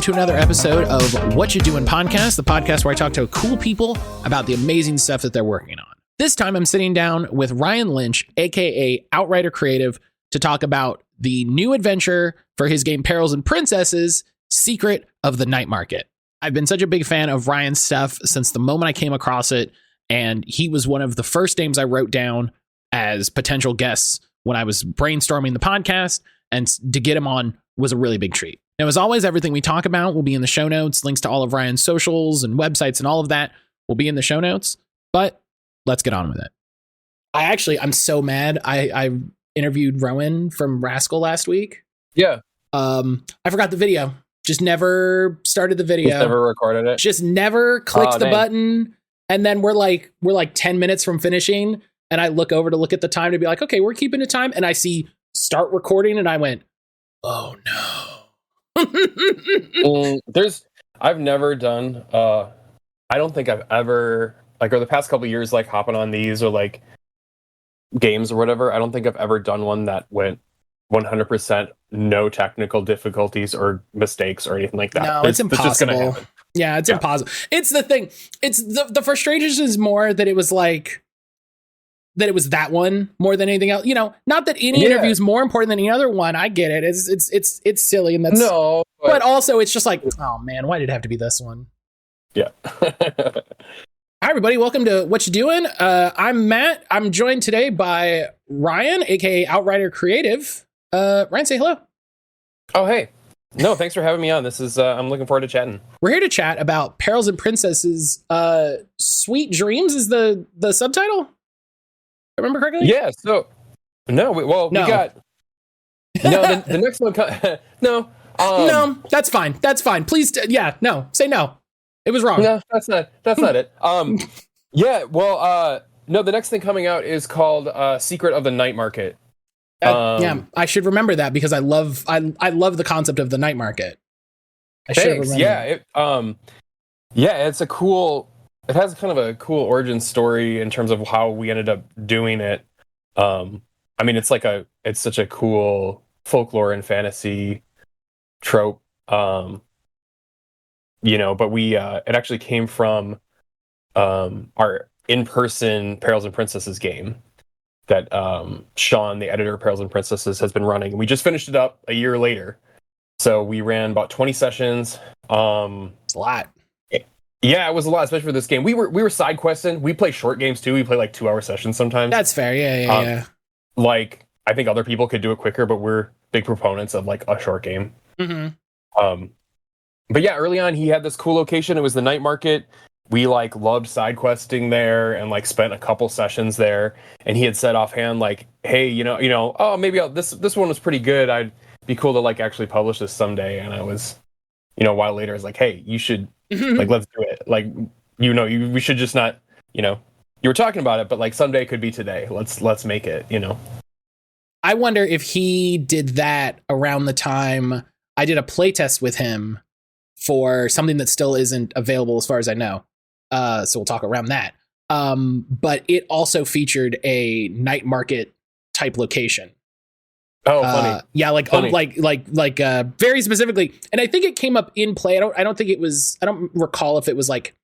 welcome to another episode of What You Doing Podcast, the podcast where I talk to cool people about the amazing stuff that they're working on. This time I'm sitting down with Ryan Lynch, aka Outrider Creative, to talk about the new adventure for his game Perils Princesses, Secret of the Night Market. I've been such a big fan of Ryan's stuff since the moment I came across it, and he was one of the first names I wrote down as potential guests when I was brainstorming the podcast, and to get him on was a really big treat. Now, as always, everything we talk about will be in the show notes. Links to all of Ryan's socials and websites and all of that will be in the show notes, but let's get on with it. I'm so mad. I interviewed Rowan from Rascal last week. Yeah. I forgot the video. Just never started the video. Just never recorded it. Just never clicked the button. And then we're like 10 minutes from finishing. And I look over to look at the time to be like, okay, we're keeping the time. And I see start recording. And I went, oh no. I've never done, I don't think I've ever, like, over the past couple of years, like hopping on these or like games or whatever, I don't think I've ever done one that went 100% no technical difficulties or mistakes or anything like that. No, it's impossible. It's just gonna happen. Yeah, it's impossible. It's the thing. It's the frustration is more that it was like that it was that one more than anything else. You know, not that any interview is more important than any other one. I get it. It's silly and that's no, but also it's just like, oh man, why did it have to be this one? Yeah. Hi everybody, welcome to What You Doing. I'm Matt. I'm joined today by Ryan, aka Outrider Creative. Ryan, say hello. Oh hey. No, thanks for having me on. This is I'm looking forward to chatting. We're here to chat about Perils Princesses. Sweet Dreams is the subtitle. Remember correctly? Yeah. So no. We got no. The next one. No. No. That's fine. That's fine. Please. No. Say no. It was wrong. No, that's not it. Yeah. Well. No. The next thing coming out is called Secret of the Night Market. Yeah, I should remember that because I love the concept of the night market. Thanks. Yeah. It's a cool. It has kind of a cool origin story in terms of how we ended up doing it. I mean, it's such a cool folklore and fantasy trope. But it actually came from our in-person Perils Princesses game that Sean, the editor of Perils Princesses, has been running. We just finished it up a year later. So we ran about 20 sessions. It's a lot. Yeah, it was a lot, especially for this game. We were side questing. We play short games too. We play like 2-hour sessions sometimes. That's fair. Yeah. Like, I think other people could do it quicker, but we're big proponents of like a short game. Mm-hmm. But yeah, early on he had this cool location. It was the night market. We like loved side questing there and like spent a couple sessions there. And he had said offhand like, hey, oh, maybe this one was pretty good. I'd be cool to like actually publish this someday. And I was, a while later, I was like, hey, you should like, let's do it. Like, we should just not, you were talking about it, but like someday could be today. Let's make it, I wonder if he did that around the time I did a playtest with him for something that still isn't available as far as I know. So we'll talk around that. But it also featured a night market type location. Oh, funny. Yeah, very specifically. And I think it came up in play. I don't recall if it was like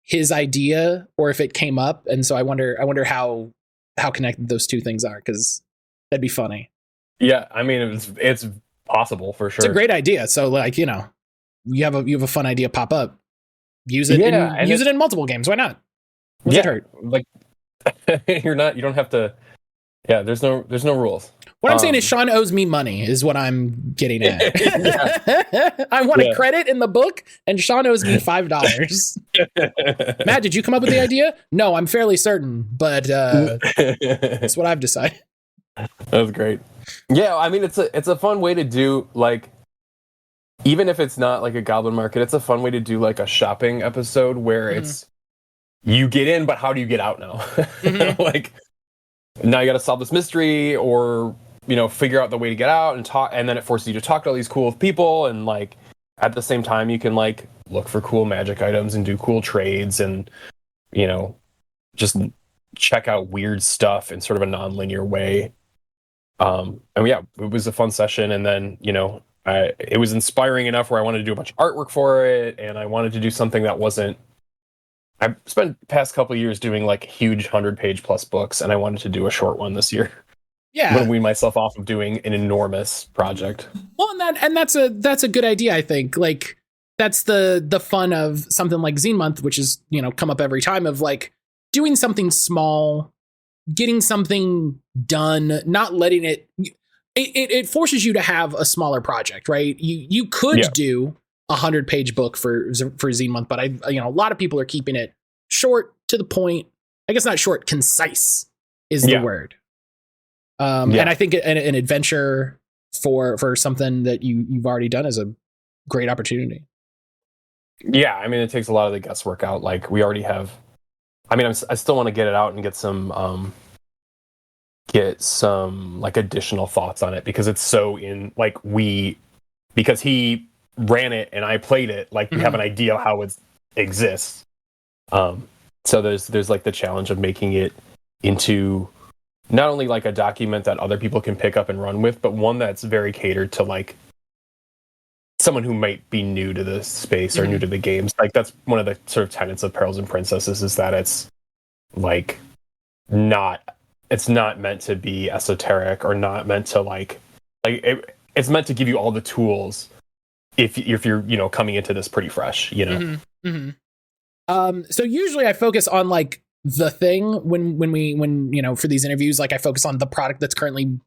his idea or if it came up. And so I wonder how connected those two things are, because that'd be funny. Yeah, I mean it's possible for sure. It's a great idea. So like, you have a fun idea pop up. Use it use it in multiple games. Why not? What's it hurt? Like you don't have to. Yeah, there's no rules. What I'm saying is Sean owes me money is what I'm getting at. I want a credit in the book and Sean owes me $5. Matt, did you come up with the idea? No, I'm fairly certain, but that's what I've decided. That was great. Yeah, I mean it's a fun way to do, like, even if it's not like a goblin market, it's a fun way to do like a shopping episode where it's you get in, but how do you get out now? Like, now you got to solve this mystery or, figure out the way to get out and talk. And then it forces you to talk to all these cool people. And like, at the same time, you can like look for cool magic items and do cool trades and, just check out weird stuff in sort of a non-linear way. And yeah, it was a fun session. And then, it was inspiring enough where I wanted to do a bunch of artwork for it, and I wanted to do something that wasn't. I spent the past couple of years doing like huge 100-page plus books, and I wanted to do a short one this year. Yeah, I'm gonna wean myself off of doing an enormous project. well, and that's a good idea. I think like that's the fun of something like Zine Month, which is come up every time, of like doing something small, getting something done, not letting it forces you to have a smaller project, right? You could do a 100-page book for Zine Month, but a lot of people are keeping it short, to the point. I guess not short, concise is the word. And I think an adventure for something that you've already done is a great opportunity. Yeah, I mean, it takes a lot of the guesswork out. Like, we already have. I mean, I still want to get it out and get some like additional thoughts on it, because it's so because he ran it and I played it. Like, we have an idea of how it exists. So there's like the challenge of making it into not only like a document that other people can pick up and run with, but one that's very catered to like someone who might be new to the space or new to the games. Like, that's one of the sort of tenets of Perils and Princesses, is that it's like it's not meant to be esoteric, or not meant to it's meant to give you all the tools if you're coming into this pretty fresh. So usually I focus on like the thing when for these interviews, like I focus on the product that's currently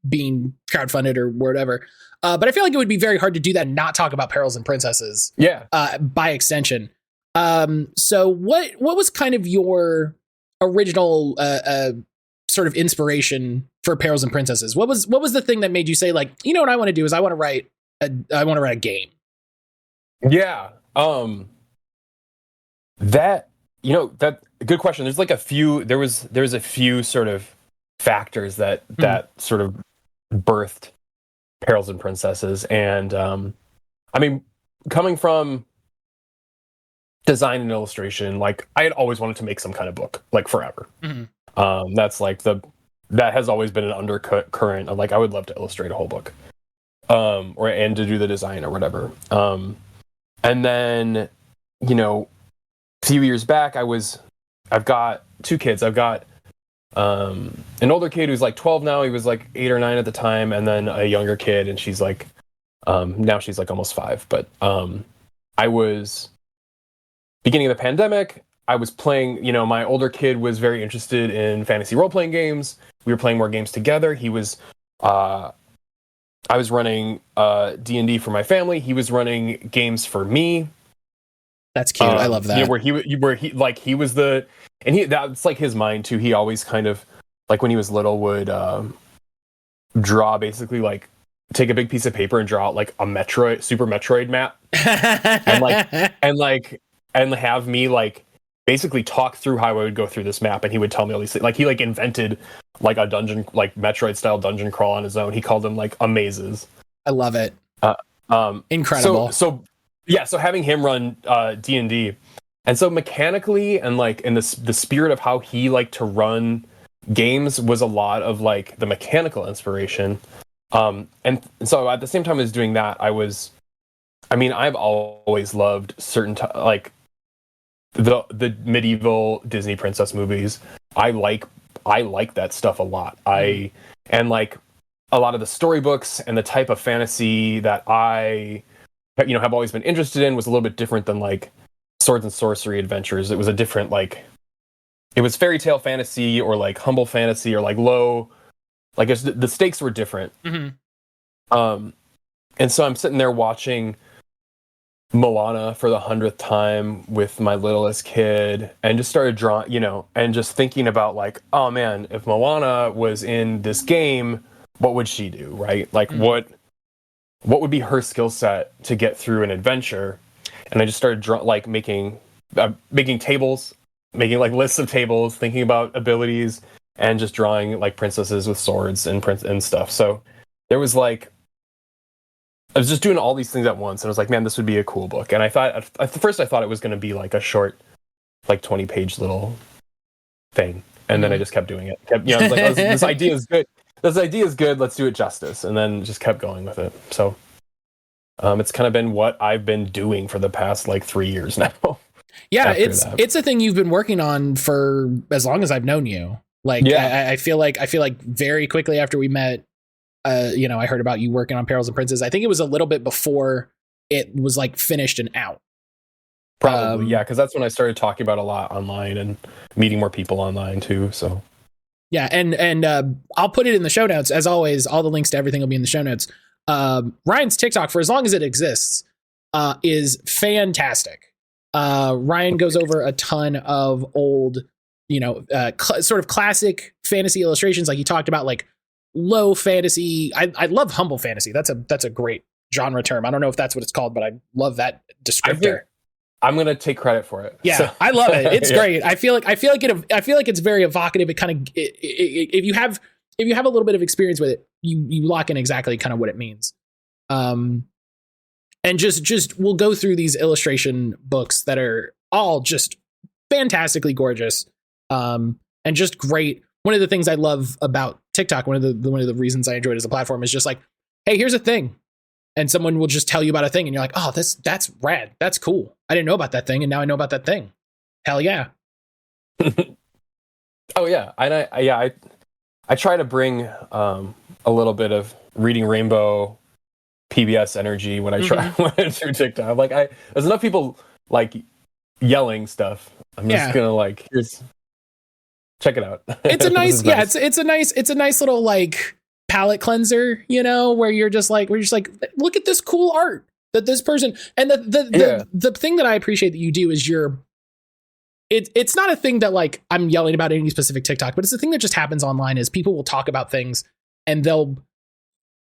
being crowdfunded or whatever. But I feel like it would be very hard to do that and not talk about Perils and Princesses. Yeah. By extension. So what was kind of your original sort of inspiration for Perils and Princesses? What was the thing that made you say, like, what I want to do is I want to write a game? Yeah. That good question. There's like a few. There's a few sort of factors that sort of birthed Perils and Princesses, and I mean, coming from design and illustration, like, I had always wanted to make some kind of book, like, forever. That's like that has always been an undercurrent of like, I would love to illustrate a whole book, and to do the design or whatever. And then a few years back, I've got two kids. I've got an older kid who's like 12 now. He was like 8 or 9 at the time, and then a younger kid, and she's like now she's like almost 5. But I was beginning of the pandemic. I was playing. My older kid was very interested in fantasy role-playing games. We were playing more games together. He was. I was running D&D for my family. He was running games for me. That's cute. I love that. Where he was the, and that's like his mind too. He always kind of, like, when he was little, would draw, basically like take a big piece of paper and draw out like a Super Metroid map, and have me like basically talk through how I would go through this map, and he would tell me all these things. Like, he like invented like a dungeon, like Metroid style dungeon crawl on his own. He called them like mazes. I love it. Incredible. So having him run D&D, and so mechanically and like in the spirit of how he liked to run games was a lot of like the mechanical inspiration. And so at the same time as doing that, I've always loved certain like the medieval Disney princess movies. I like that stuff a lot. And like a lot of the storybooks and the type of fantasy that I have always been interested in was a little bit different than like swords and sorcery adventures. It was a different, like, it was fairy tale fantasy, or like humble fantasy, or like low, like the stakes were different. And so I'm sitting there watching Moana for the 100th time with my littlest kid, and just started drawing, and just thinking about like, oh man, if Moana was in this game, what would she do, right? Like, what would be her skill set to get through an adventure? And I just started making tables, making like lists of tables, thinking about abilities, and just drawing like princesses with swords and stuff. So there was like, I was just doing all these things at once, and I was like, man, this would be a cool book. And I thought, at first I thought it was going to be like a short, like 20-page little thing. And then I just kept doing it. I was like, this idea is good. This idea is good. Let's do it justice. And then just kept going with it. So It's kind of been what I've been doing for the past like 3 years now. Yeah, it's a thing you've been working on for as long as I've known you. Like, yeah. I feel like very quickly after we met, I heard about you working on Perils and Princesses. I think it was a little bit before it was like finished and out. Probably, yeah, because that's when I started talking about a lot online and meeting more people online too. So, yeah, and I'll put it in the show notes as always. All the links to everything will be in the show notes. Ryan's TikTok, for as long as it exists, is fantastic. Ryan goes over a ton of old, sort of classic fantasy illustrations, like you talked about, like low fantasy. I love humble fantasy. That's a great genre term. I don't know if that's what it's called, but I love that descriptor. I'm gonna take credit for it. Yeah, so. I love it. It's great. I feel like it's very evocative. It kind of if you have a little bit of experience with it, you lock in exactly kind of what it means. And just we'll go through these illustration books that are all just fantastically gorgeous, and just great. One of the things I love about TikTok, one of the reasons I enjoy it as a platform, is just like, hey, here's a thing. And someone will just tell you about a thing and you're like, oh, that's rad. That's cool. I didn't know about that thing. And now I know about that thing. Hell yeah. Oh yeah. And I try to bring a little bit of Reading Rainbow PBS energy when I try through TikTok. I'm like, there's enough people like yelling stuff. I'm just gonna like, check it out. It's a nice, it's a nice little like palette cleanser, where you're just like, look at this cool art that this person, and the thing that I appreciate that you do is it's not a thing that like I'm yelling about any specific TikTok, but it's a thing that just happens online. Is people will talk about things and they'll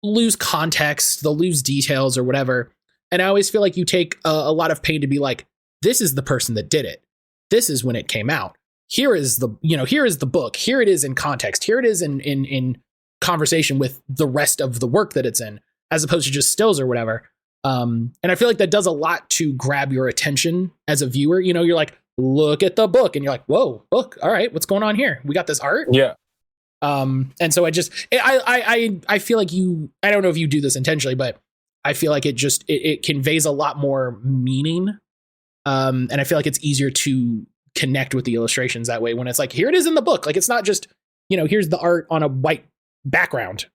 lose context, they'll lose details or whatever. And I always feel like you take a lot of pain to be like, this is the person that did it. This is when it came out. Here is the book. Here it is in context. Here it is in conversation with the rest of the work that it's in, as opposed to just stills or whatever. And I feel like that does a lot to grab your attention as a viewer. You're like, look at the book, and you're like, whoa, book. All right, what's going on here? We got this art. Yeah. And so I feel like I don't know if you do this intentionally, but I feel like it conveys a lot more meaning. And I feel like it's easier to connect with the illustrations that way when it's like, here it is in the book. Like, it's not just, here's the art on a white background.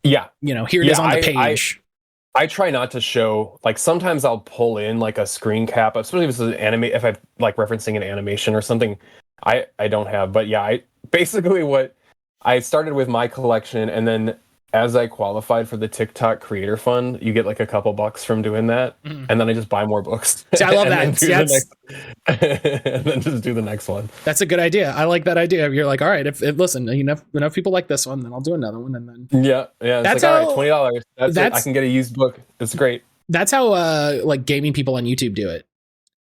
Yeah. Here it is on the page. I try not to show, like, sometimes I'll pull in like a screen cap, especially if it's an if I'm like referencing an animation or something I don't have. But yeah, basically what I started with my collection, and then as I qualified for the TikTok Creator Fund, you get like a couple bucks from doing that, and then I just buy more books. See, I love that. And then just do the next one. That's a good idea. I like that idea. You're like, all right, if listen, enough people like this one, then I'll do another one, and then yeah. That's like, all right, $20. That's it. I can get a used book. It's great. That's how like gaming people on YouTube do it.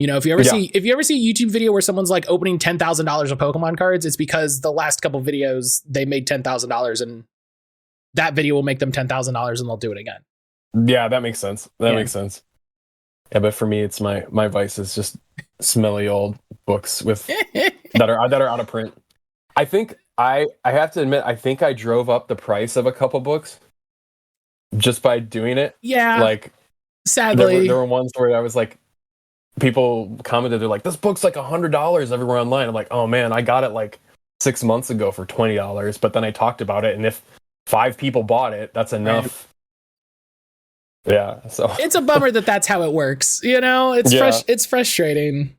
If you ever see a YouTube video where someone's like opening $10,000 of Pokemon cards, it's because the last couple videos they made $10,000, and that video will make them $10,000, and they'll do it again. Yeah, that makes sense. Makes sense. Yeah, but for me, it's my vice is just smelly old books with that are out of print. I think I have to admit, I think I drove up the price of a couple books just by doing it. Yeah, like sadly, there were ones where I was like, people commented, they're like, this book's like $100 everywhere online. I'm like, oh man, I got it like 6 months ago for $20, but then I talked about it, and if 5 people bought it, that's enough. Right. Yeah, so it's a bummer that's how it works. It's frustrating,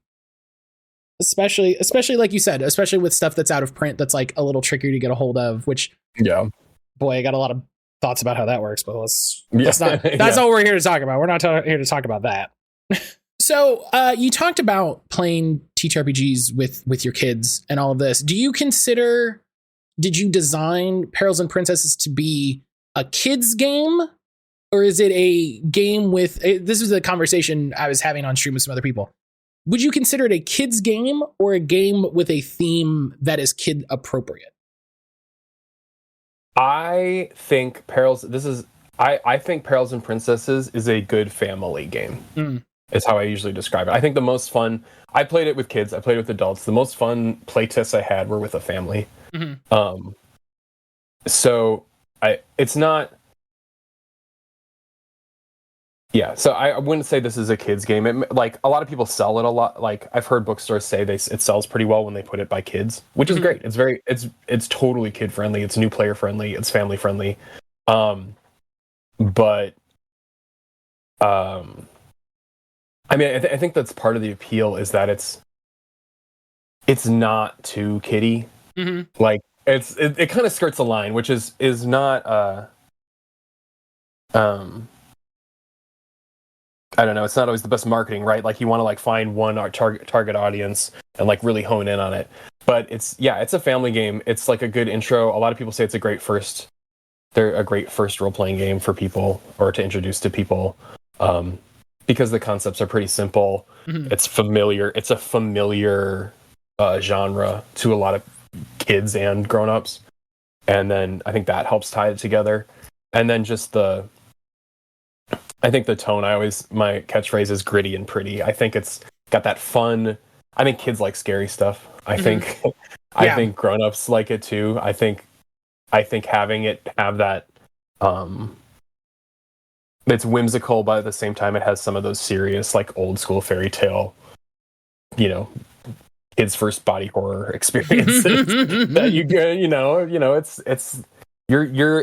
especially like you said, especially with stuff that's out of print, that's like a little trickier to get a hold of. Which, boy, I got a lot of thoughts about how that works, but that's not what we're here to talk about. We're not here to talk about that. So you talked about playing TTRPGs with your kids and all of this. Did you design Perils and Princesses to be a kid's game, or is it a game with, this was a conversation I was having on stream with some other people. Would you consider it a kid's game or a game with a theme that is kid appropriate? I think Perils and Princesses is a good family game. Is how I usually describe it. I think the most fun, I played it with kids, I played it with adults. The most fun play tests I had were with a family. So it's not, Yeah, so I wouldn't say this is a kid's game. Like a lot of people sell it a lot. Like I've heard bookstores say it sells pretty well when they put it by kids, which is great. It's totally kid friendly. It's new player friendly. It's family friendly. But I mean, I think that's part of the appeal is that it's not too kiddie. Like it kind of skirts the line, which is not I don't know. It's not always the best marketing, right? Like you want to like find one target audience and like really hone in on it. But it's a family game. It's like a good intro. A lot of people say it's a great first role playing game for people or to introduce to people, because the concepts are pretty simple. It's familiar. It's a familiar genre to a lot of kids and grown-ups, and then I think that helps tie it together. And then just I think the tone, my catchphrase is gritty and pretty. I think it's got that fun. I think kids like scary stuff. I think grown-ups like it too. I think having it have that, it's whimsical, but at the same time it has some of those serious, like old school fairy tale, kids' first body horror experiences that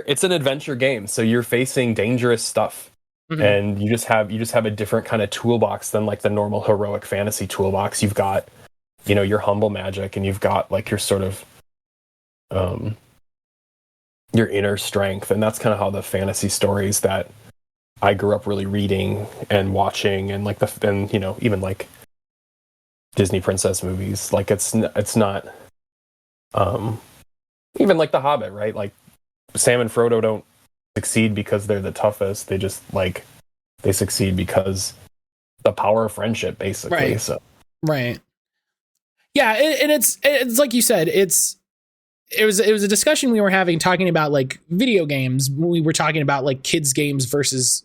it's an adventure game, so you're facing dangerous stuff. And you just have a different kind of toolbox than like the normal heroic fantasy toolbox. You've got, your humble magic, and you've got like your sort of your inner strength, and that's kind of how the fantasy stories that I grew up really reading and watching, and like even like Disney princess movies, like it's not even like The Hobbit, right? Like Sam and Frodo don't succeed because they're the toughest. They just they succeed because the power of friendship, basically. Right. So right. Yeah, and it's like you said, it was a discussion we were having talking about like video games. We were talking about like kids games versus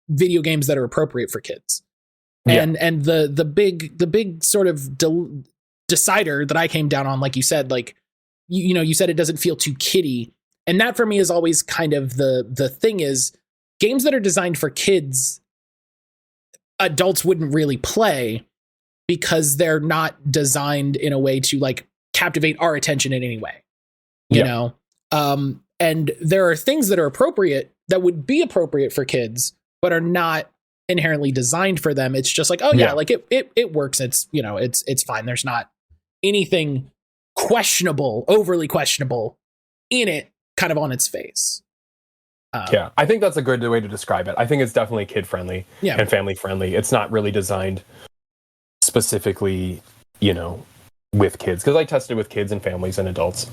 video games that are appropriate for kids. And the big sort of decider that I came down on, like you said, like you said it doesn't feel too kiddie. And that for me is always kind of the thing is games that are designed for kids, adults wouldn't really play because they're not designed in a way to like captivate our attention in any way, you know? And there are things that are appropriate that would be appropriate for kids, but are not inherently designed for them. It's just like, like it works. It's, it's fine. There's not anything overly questionable in it, kind of on its face. I think that's a good way to describe it. I think it's definitely kid friendly and family friendly. It's not really designed specifically, with kids, because I tested with kids and families and adults.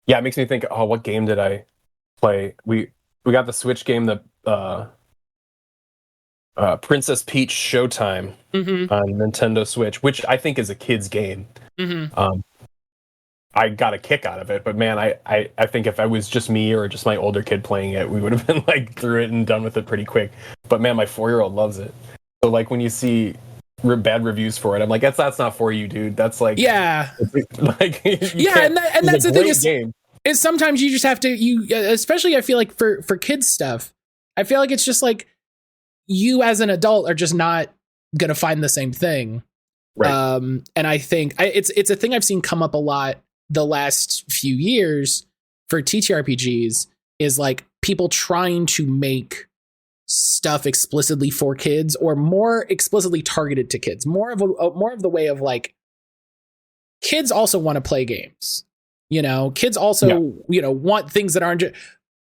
It makes me think, what game did I play? We got the Switch game, the Princess Peach Showtime on Nintendo Switch, which I think is a kid's game. I got a kick out of it, but man, I think if I was just me or just my older kid playing it, we would have been like through it and done with it pretty quick. But man, my 4-year-old loves it. So like when you see bad reviews for it, I'm like, that's not for you, dude. That's like, like, and that's the thing is sometimes you just have to, especially I feel like for kids stuff, I feel like it's just like you as an adult are just not gonna find the same thing. Right. And I think it's a thing I've seen come up a lot the last few years for TTRPGs is like people trying to make stuff explicitly for kids or more explicitly targeted to kids, more of the way of like kids also want to play games, kids also, want things that aren't,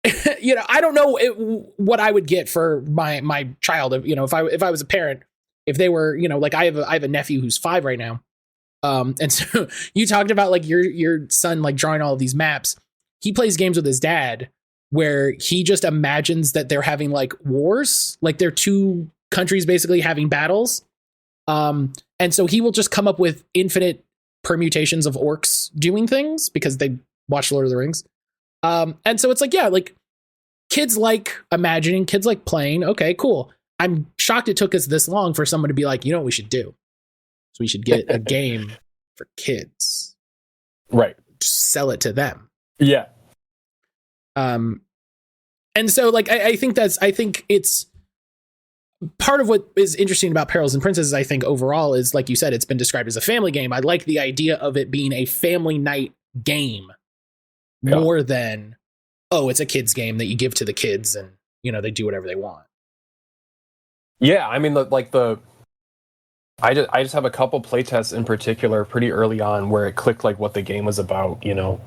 I don't know what I would get for my child, if I was a parent, if they were, like I have a nephew who's 5 right now. And so you talked about like your son, like drawing all of these maps. He plays games with his dad where he just imagines that they're having like wars, like they're two countries basically having battles. And so he will just come up with infinite permutations of orcs doing things because they watch Lord of the Rings. And so it's like, like kids like imagining, kids like playing. Okay, cool. I'm shocked it took us this long for someone to be like, what we should do? So we should get a game for kids. Right. Just sell it to them. Yeah. And And so like I think it's part of what is interesting about Perils and Princesses, I think overall is, like you said, it's been described as a family game. I like the idea of it being a family night game more than, oh, it's a kid's game that you give to the kids and, you know, they do whatever they want. Yeah, I mean, I just have a couple playtests in particular pretty early on where it clicked like what the game was about, you know.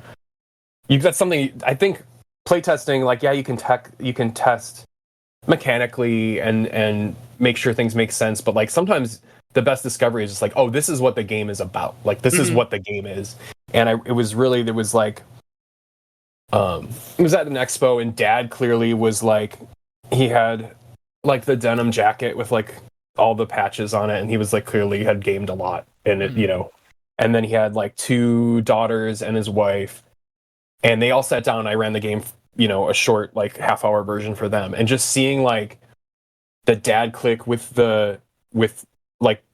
That's something I think playtesting, like, yeah, you can test mechanically and make sure things make sense, but like sometimes the best discovery is just like, oh, this is what the game is about. Like this is what the game is. And it was at an expo and Dad clearly was like, he had like the denim jacket with like all the patches on it, and he was like clearly had gamed a lot in it, you know. And then he had like 2 daughters and his wife, and they all sat down. I ran the game, you know, a short like half-hour version for them, and just seeing like the dad click with like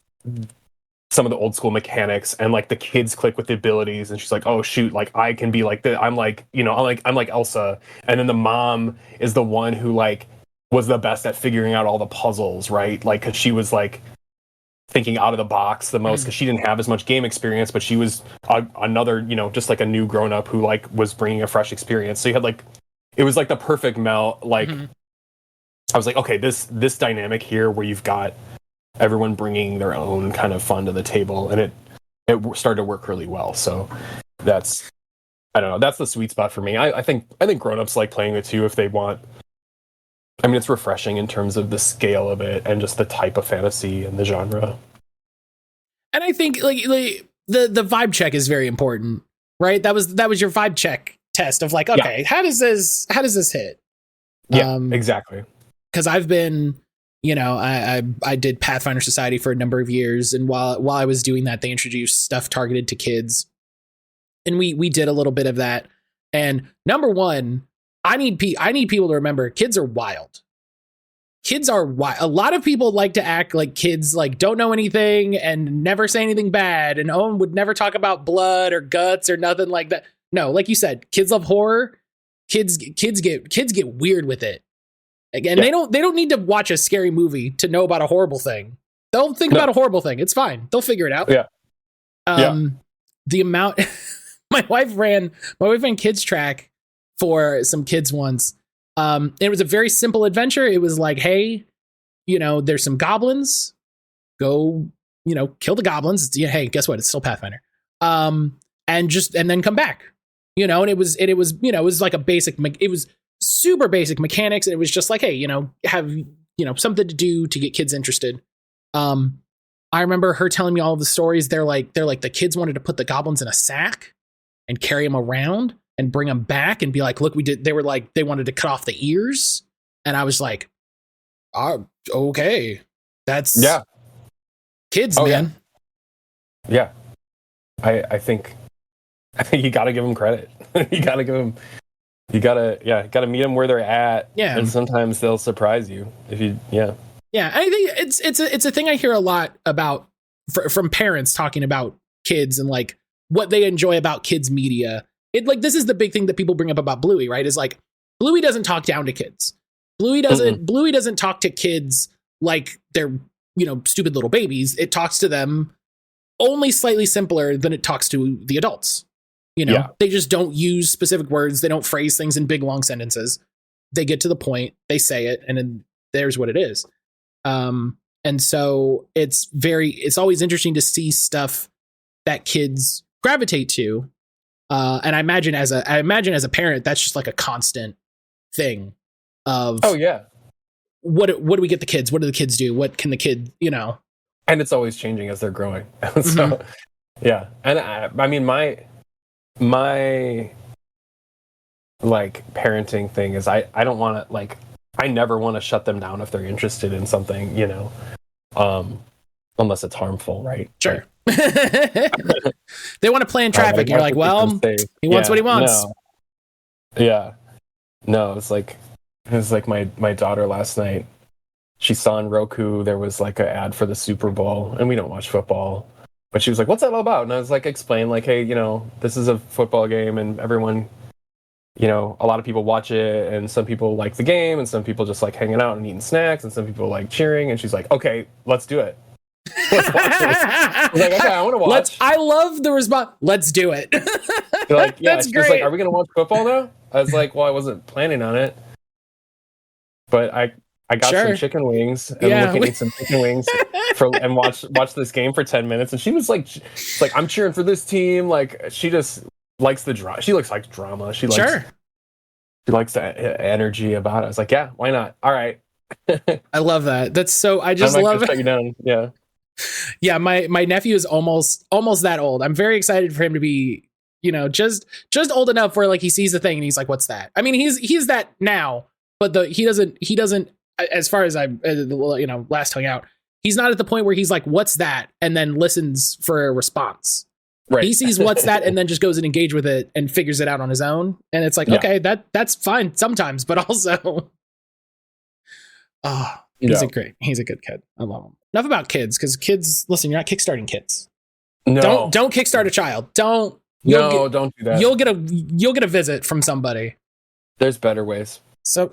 some of the old school mechanics, and like the kids click with the abilities, and she's like, oh shoot, like I can be like I'm like, you know, I'm like Elsa. And then the mom is the one who like was the best at figuring out all the puzzles, right? Like, cause she was like thinking out of the box the most, because she didn't have as much game experience, but she was another, you know, just like a new grown up who like was bringing a fresh experience. So you had like, it was like the perfect melt. Like, I was like, okay, this dynamic here where you've got everyone bringing their own kind of fun to the table, and it started to work really well. So that's, I don't know, that's the sweet spot for me. I think grown-ups like playing it too if they want. I mean, it's refreshing in terms of the scale of it and just the type of fantasy and the genre. And I think like the vibe check is very important, right? That was your vibe check test of like, okay, how does this hit? Yeah, exactly. Because I've been, you know, I did Pathfinder Society for a number of years, and while I was doing that, they introduced stuff targeted to kids, and we did a little bit of that. And number one, I need people to remember, kids are wild. Kids are wild. A lot of people like to act like kids like don't know anything and never say anything bad, and Owen would never talk about blood or guts or nothing like that. No, like you said, kids love horror. Kids get weird with it. Again, they don't need to watch a scary movie to know about a horrible thing. They'll think about a horrible thing. It's fine. They'll figure it out. The amount my wife ran kids track for some kids once. It was a very simple adventure. It was like, hey, you know, there's some goblins. Go, you know, kill the goblins. Hey, guess what? It's still Pathfinder. And then come back. You know, and it was, you know, it was like it was super basic mechanics, and it was just like, hey, you know, have, you know, something to do to get kids interested. I remember her telling me all of the stories. They're like the kids wanted to put the goblins in a sack and carry them around and bring them back and be like, look, we did. They were like, they wanted to cut off the ears, and I was like, okay, that's kids, man. Yeah. I think you got to give them credit. You got to meet them where they're at. Yeah. And sometimes they'll surprise you if you, Yeah. I think it's a thing I hear a lot about from parents talking about kids and like what they enjoy about kids media. It like, this is the big thing that people bring up about Bluey, right? Is like, Bluey doesn't talk down to kids. Bluey doesn't talk to kids like they're, you know, stupid little babies. It talks to them only slightly simpler than it talks to the adults. You know, they just don't use specific words. They don't phrase things in big, long sentences. They get to the point, they say it, and then there's what it is. And so it's always interesting to see stuff that kids gravitate to. And I imagine as a parent, that's just like a constant thing of, what do we get the kids? What do the kids do? What can the kid, you know? And it's always changing as they're growing. So, yeah. And I mean, my like parenting thing is I don't want to, like, I never want to shut them down if they're interested in something, you know, unless it's harmful, right? Sure. They want to play in traffic. You're like, well, he wants what he wants. No. Yeah. No, it's like my daughter last night. She saw on Roku there was like an ad for the Super Bowl, and we don't watch football. But she was like, what's that all about? And I was like, explain, like, hey, you know, this is a football game, and everyone, a lot of people watch it, and some people like the game, and some people just like hanging out and eating snacks, and some people like cheering. And she's like, "Okay, let's do it. Let's watch this." I was like, "Okay, I want to watch." I love the response. Let's do it. Like, yeah, That's she great. was like, "Are we gonna watch football now?" I was like, "Well, I wasn't planning on it, but I got some chicken wings, and we can eat some chicken wings and watch this game for 10 minutes." And she was like, "I'm cheering for this team." Like, she just likes the drama. She likes drama. She likes the energy about it. I was like, "Yeah, why not? All right." I love that. That's so. I just love it. Shut you down. Yeah. Yeah, my nephew is almost that old. I'm very excited for him to be, just old enough where like he sees the thing and he's like, "What's that?" I mean, he's that now, but he doesn't. As far as I last hung out, he's not at the point where he's like, "What's that?" and then listens for a response. Right. He sees "What's that?" and then just goes and engage with it and figures it out on his own. And it's like, okay, that's fine sometimes, but also, he's a good kid. I love him. Enough about kids, because kids, listen, you're not kickstarting kids. No, don't kickstart a child. Don't do that. You'll get a visit from somebody. There's better ways. So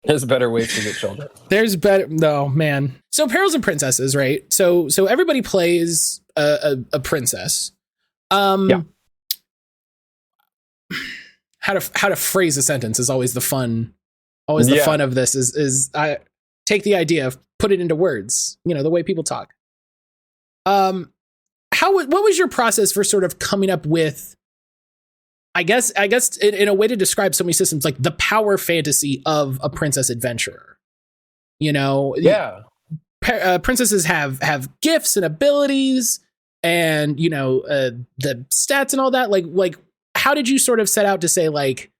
there's better ways to get children. There's better. No, man. So Perils and Princesses, right? So everybody plays a princess. How to phrase a sentence is always the fun. Always the fun of this is I take the idea, put it into words, the way people talk. What was your process for sort of coming up with, I guess in a way to describe so many systems, like the power fantasy of a princess adventurer, princesses have gifts and abilities and, the stats and all that. Like, how did you sort of set out to say, like,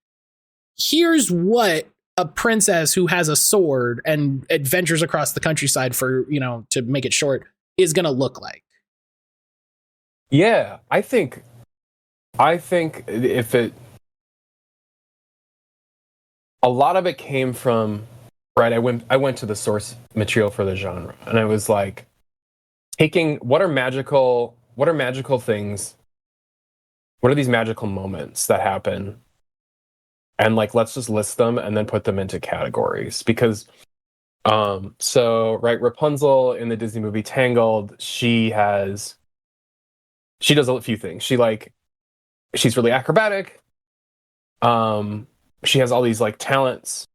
here's what a princess who has a sword and adventures across the countryside for, to make it short, is going to look like? Yeah, I think if it, a lot of it came from, right, I went to the source material for the genre, and I was like, taking what are magical things, what are these magical moments that happen, and like, let's just list them and then put them into categories. Because Rapunzel in the Disney movie Tangled, she does a few things. She's really acrobatic. She has all these like talents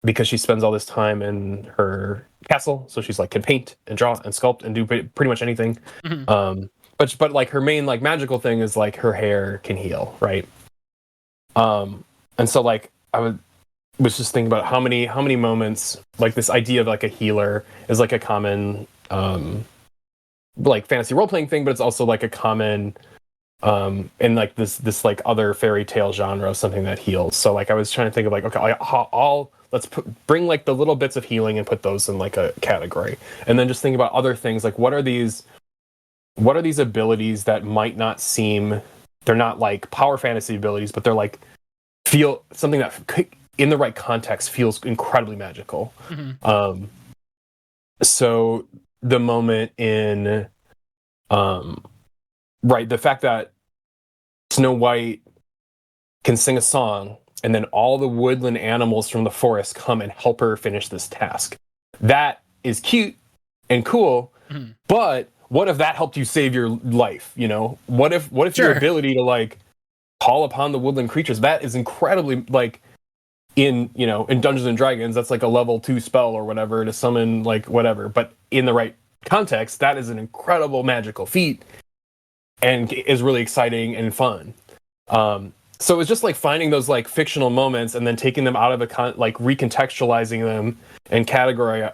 because she spends all this time in her castle. So she's like can paint and draw and sculpt and do pretty much anything. Mm-hmm. But like her main like magical thing is like her hair can heal, right? And so like I was just thinking about how many moments like this idea of like a healer is like a common like fantasy role-playing thing, but it's also like a common in like this like other fairy tale genre of something that heals. So like I was trying to think of like, okay, let's bring like the little bits of healing and put those in like a category, and then just think about other things like what are these abilities that might not seem, they're not like power fantasy abilities, but they're like feel something that in the right context feels incredibly magical. Mm-hmm. So the moment in the fact that Snow White can sing a song and then all the woodland animals from the forest come and help her finish this task, that is cute and cool. Mm-hmm. But what if that helped you save your life? What if your ability to like call upon the woodland creatures, that is incredibly like in Dungeons and Dragons, that's like a level 2 spell or whatever to summon like whatever, but in the right context, that is an incredible magical feat and is really exciting and fun. So it's just like finding those like fictional moments and then taking them out of like recontextualizing them and category,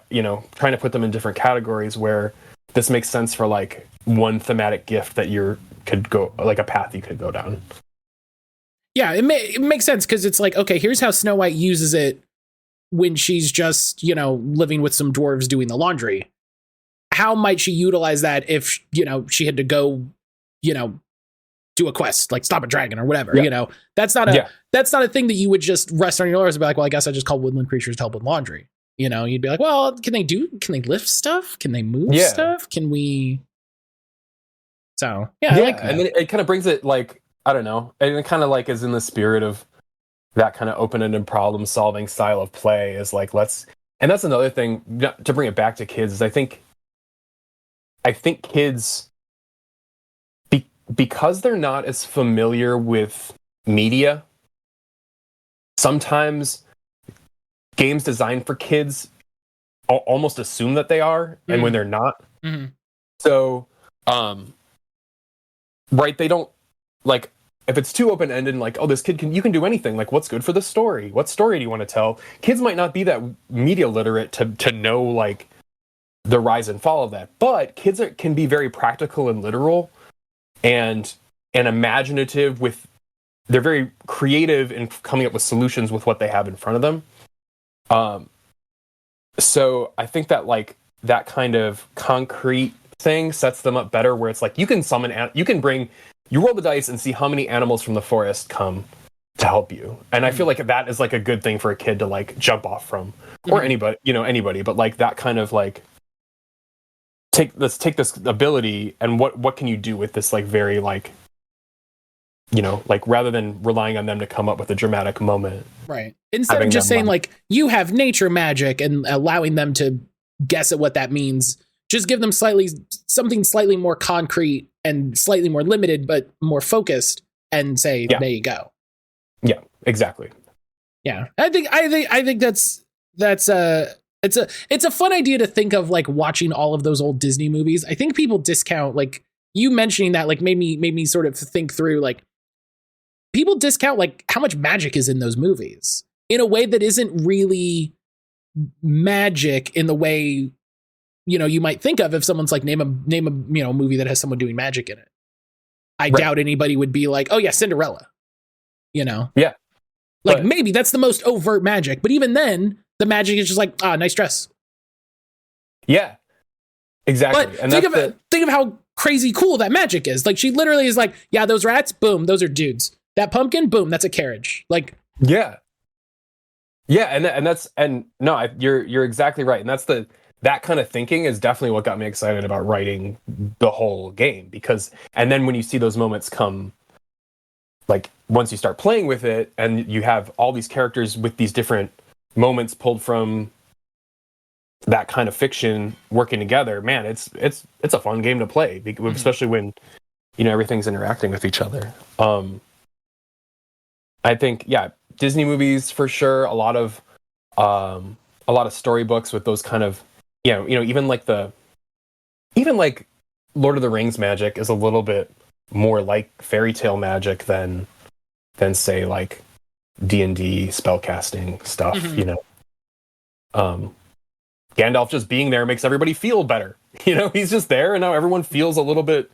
trying to put them in different categories where this makes sense for like one thematic gift that could go like a path you could go down. Yeah, it makes sense because it's like, okay, here's how Snow White uses it when she's just, living with some dwarves doing the laundry. How might she utilize that if, she had to go, do a quest, like stop a dragon or whatever, That's not a thing that you would just rest on your laurels and be like, well, I guess I just call woodland creatures to help with laundry. You'd be like, well, can they lift stuff? Can they move stuff? Can we? So, yeah, I like that. And then it kind of brings it like, I don't know. And it kind of like is in the spirit of that kind of open-ended problem solving style of play is like, and that's another thing to bring it back to kids is I think kids, because they're not as familiar with media, sometimes games designed for kids almost assume that they are, and when they're not. Mm-hmm. So, right, they don't, like, if it's too open-ended and like, oh, this kid you can do anything, like, what's good for the story? What story do you want to tell? Kids might not be that media literate to know, like, the rise and fall of that. But kids can be very practical and literal and imaginative they're very creative in coming up with solutions with what they have in front of them. So I think that, like, that kind of concrete thing sets them up better, where it's like you can roll the dice and see how many animals from the forest come to help you. And I feel like that is like a good thing for a kid to like jump off from, or anybody, but like that kind of like, let's take this ability and what can you do with this, like, very like, like, rather than relying on them to come up with a dramatic moment. Right. Instead of just saying like, you have nature magic and allowing them to guess at what that means, just give them something slightly more concrete and slightly more limited, but more focused, and say, there you go. Yeah, exactly. Yeah. I think that's it's a fun idea to think of, like, watching all of those old Disney movies. I think people discount, like, you mentioning that, like, made me sort of think through, like, people discount, like, how much magic is in those movies in a way that isn't really magic in the way, you might think of if someone's like, name a movie that has someone doing magic in it. I doubt anybody would be like, oh yeah, Cinderella, Yeah. Like, maybe that's the most overt magic, but even then the magic is just like, nice dress. Yeah, exactly. But and think of how crazy cool that magic is. Like, she literally is like, yeah, those rats, boom, those are dudes. That pumpkin, boom, that's a carriage. Like, yeah. You're exactly right. And that kind of thinking is definitely what got me excited about writing the whole game, and then when you see those moments come, like, once you start playing with it and you have all these characters with these different moments pulled from that kind of fiction working together, man, it's a fun game to play, especially when, everything's interacting with each other. I think, Disney movies for sure, a lot of storybooks with those kind of, even like Lord of the Rings magic is a little bit more like fairy tale magic than say like D&D spellcasting stuff. Gandalf just being there makes everybody feel better. He's just there, and now everyone feels a little bit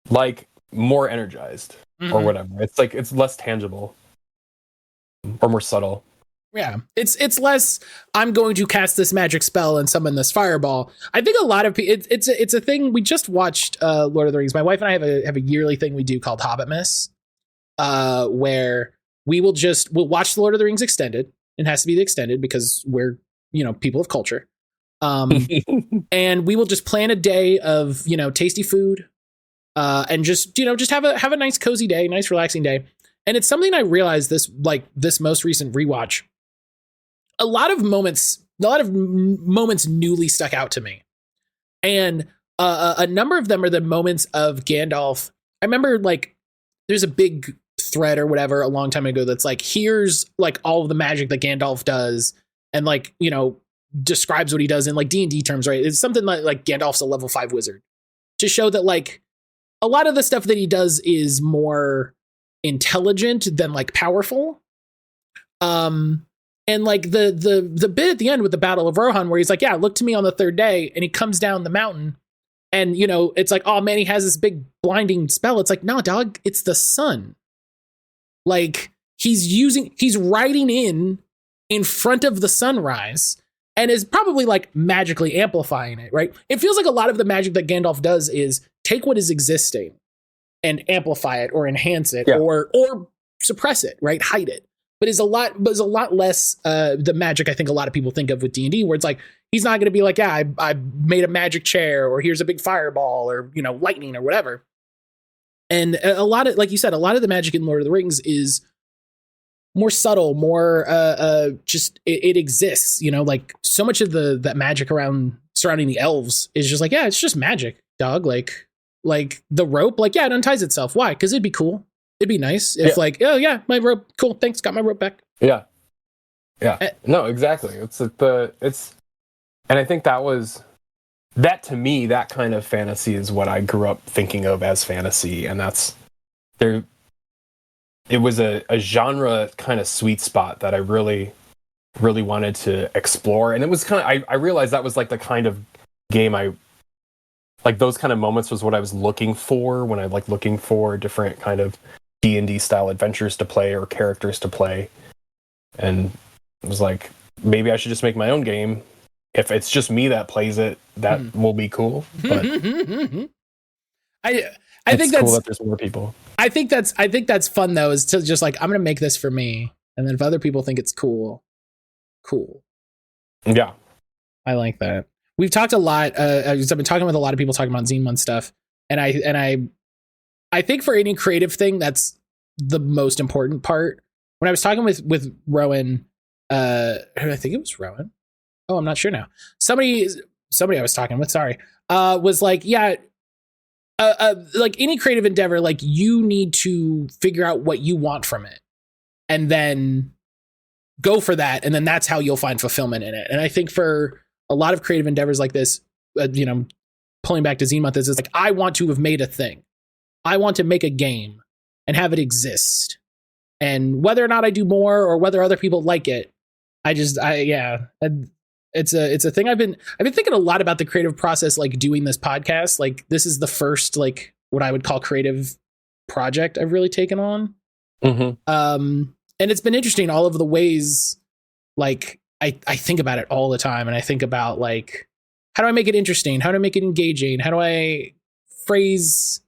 like more energized or whatever. It's like, it's less tangible or more subtle. Yeah, it's less, I'm going to cast this magic spell and summon this fireball. I think a lot of people, it's a thing. We just watched Lord of the Rings. My wife and I have a yearly thing we do called Hobbit Miss, where we'll watch the Lord of the Rings extended. It has to be the extended because we're, people of culture. And we will just plan a day of, tasty food, and just have a nice cozy day, nice relaxing day. And it's something I realized this most recent rewatch. A lot of moments newly stuck out to me. And a number of them are the moments of Gandalf. I remember, like, there's a big thread or whatever a long time ago that's like, here's like all of the magic that Gandalf does, and like, describes what he does in like D&D terms, right? It's something like Gandalf's a level 5 wizard, to show that like a lot of the stuff that he does is more intelligent than like powerful. And like the bit at the end with the Battle of Rohan, where he's like, yeah, look to me on the third day, and he comes down the mountain, and it's like, oh man, he has this big blinding spell. It's like, no, dog, it's the sun. Like, he's riding in front of the sunrise, and is probably like magically amplifying it, right? It feels like a lot of the magic that Gandalf does is take what is existing and amplify it or enhance it, or suppress it, right? Hide it. But is a lot less the magic I think a lot of people think of with D&D, where it's like, he's not going to be like, yeah, I made a magic chair, or here's a big fireball, or lightning or whatever. And a lot of, like you said, a lot of the magic in Lord of the Rings is more subtle, more just it exists, you know, like so much of that magic around surrounding the elves is just like, yeah, it's just magic, dog. Like the rope, like, yeah, it unties itself. Why? Because it'd be cool. It'd be nice if like, oh yeah, my rope, cool, thanks, got my rope back. Yeah. No, exactly. It's and I think that to me, that kind of fantasy is what I grew up thinking of as fantasy, and that's there. It was a genre kind of sweet spot that I really, really wanted to explore, and it was kind of I realized that was like the kind of game I like. Those kind of moments was what I was looking for when I like looking for different kind of D&D style adventures to play or characters to play, and it was like maybe I should just make my own game. If it's just me that plays it, that will be cool. But I think that's cool that there's more people. I think that's fun though, is to just like, I'm gonna make this for me, and then if other people think it's cool. Yeah, I like that. We've talked a lot. I've been talking with a lot of people talking about Zine Month stuff, and I think for any creative thing, that's the most important part. When I was talking with Rowan, I think it was Rowan. Oh, I'm not sure now. Somebody I was talking with, sorry, was like, yeah, like any creative endeavor, like you need to figure out what you want from it and then go for that. And then that's how you'll find fulfillment in it. And I think for a lot of creative endeavors like this, you know, pulling back to Zine Month, is like, I want to have made a thing. I want to make a game and have it exist. And whether or not I do more or whether other people like it, it's a thing. I've been thinking a lot about the creative process, like doing this podcast. Like this is the first, like what I would call creative project I've really taken on. And it's been interesting all of the ways, like I think about it all the time. And I think about like, how do I make it interesting? How do I make it engaging? How do I phrase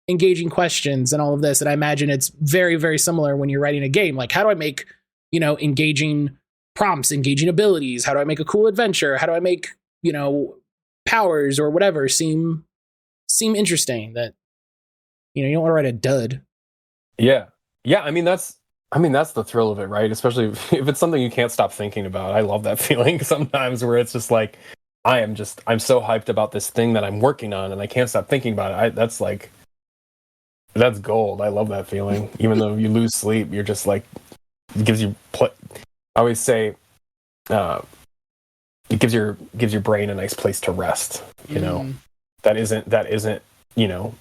engaging questions and all of this? And I imagine it's very, very similar when you're writing a game. Like, how do I make, you know, engaging prompts, engaging abilities? How do I make a cool adventure? How do I make, you know, powers or whatever seem interesting, that, you know, you don't want to write a dud. Yeah. I mean, that's the thrill of it, right? Especially if it's something you can't stop thinking about. I love that feeling sometimes where it's just like, I'm so hyped about this thing that I'm working on and I can't stop thinking about it. That's gold. I love that feeling. Even though you lose sleep, you're just like, it gives you I always say, it gives your brain a nice place to rest. You know, that isn't, you know,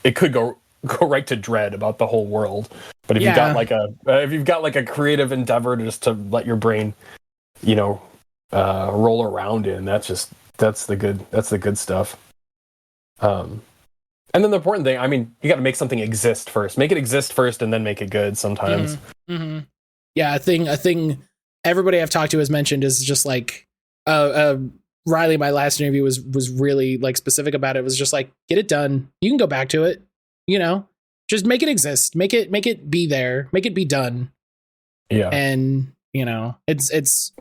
it could go right to dread about the whole world. But if you've got like a creative endeavor just to let your brain, you know, roll around in, that's the good stuff. And then the important thing, I mean, you got to make something exist first. Make it exist first, and then make it good. Sometimes. Yeah, a thing everybody I've talked to has mentioned is just like, Riley, my last interview was really like specific about it. It was just like, get it done. You can go back to it. You know, just make it exist. Make it be there. Make it be done. Yeah. And you know, it's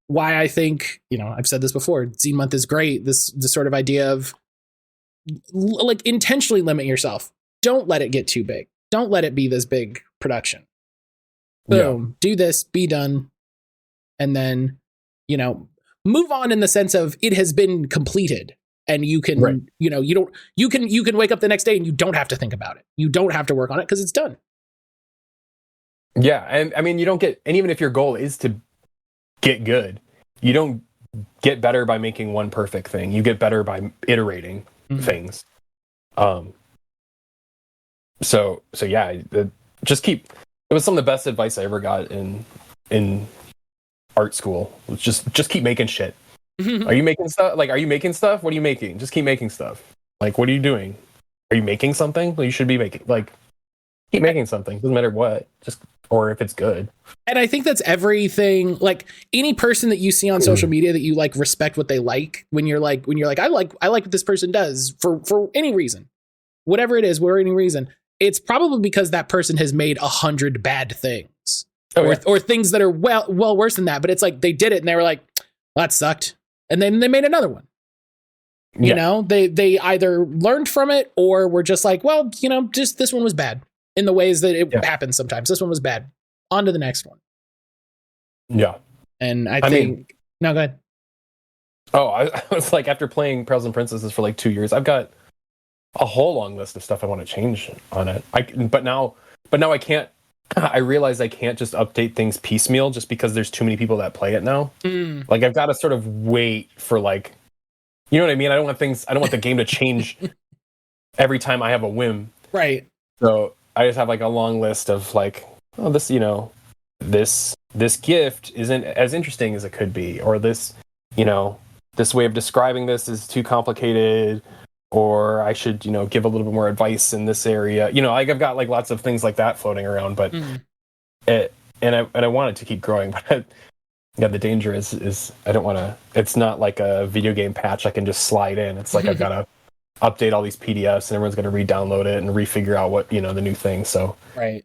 why I think, you know, I've said this before. Zine Month is great. This sort of idea of like intentionally limit yourself. Don't let it get too big. Don't let it be this big production. Boom. Yeah. Do this, be done. And then, you know, move on in the sense of it has been completed and you can, right. You know, you can wake up the next day and you don't have to think about it. You don't have to work on it because it's done. Yeah. And I mean, and even if your goal is to get good, you don't get better by making one perfect thing. You get better by iterating things. So yeah, it was some of the best advice I ever got in art school. Just keep making shit. Are you making stuff? Like, are you making stuff? What are you making? Just keep making stuff. Like, what are you doing? Are you making something? Well, you should be making, like, keep making something. Doesn't matter what, or if it's good. And I think that's everything. Like, any person that you see on social media that you like, respect what they like, when you're like, I like what this person does for any reason, whatever it is, for any reason, it's probably because that person has made 100 bad things. Or things that are well worse than that. But it's like they did it and they were like, well, that sucked. And then they made another one. You know, they either learned from it or were just like, well, you know, just this one was bad in the ways that it happens sometimes. This one was bad. On to the next one. Yeah. And I think, no, go ahead. Oh, I was like, after playing Perils and Princesses for like 2 years, I've got a whole long list of stuff I want to change on it. But now I can't. I realize I can't just update things piecemeal just because there's too many people that play it now. Like, I've got to sort of wait for, like, you know what I mean? I don't want the game to change every time I have a whim. Right. So I just have like a long list of like, oh, this, you know, this gift isn't as interesting as it could be, or this, you know, this way of describing this is too complicated, or I should, you know, give a little bit more advice in this area. You know, like I've got like lots of things like that floating around, but I want it to keep growing, but yeah, the danger is I don't want to. It's not like a video game patch I can just slide in. It's like I've got to update all these PDFs, and everyone's going to re-download it and refigure out what, you know, the new thing. So right.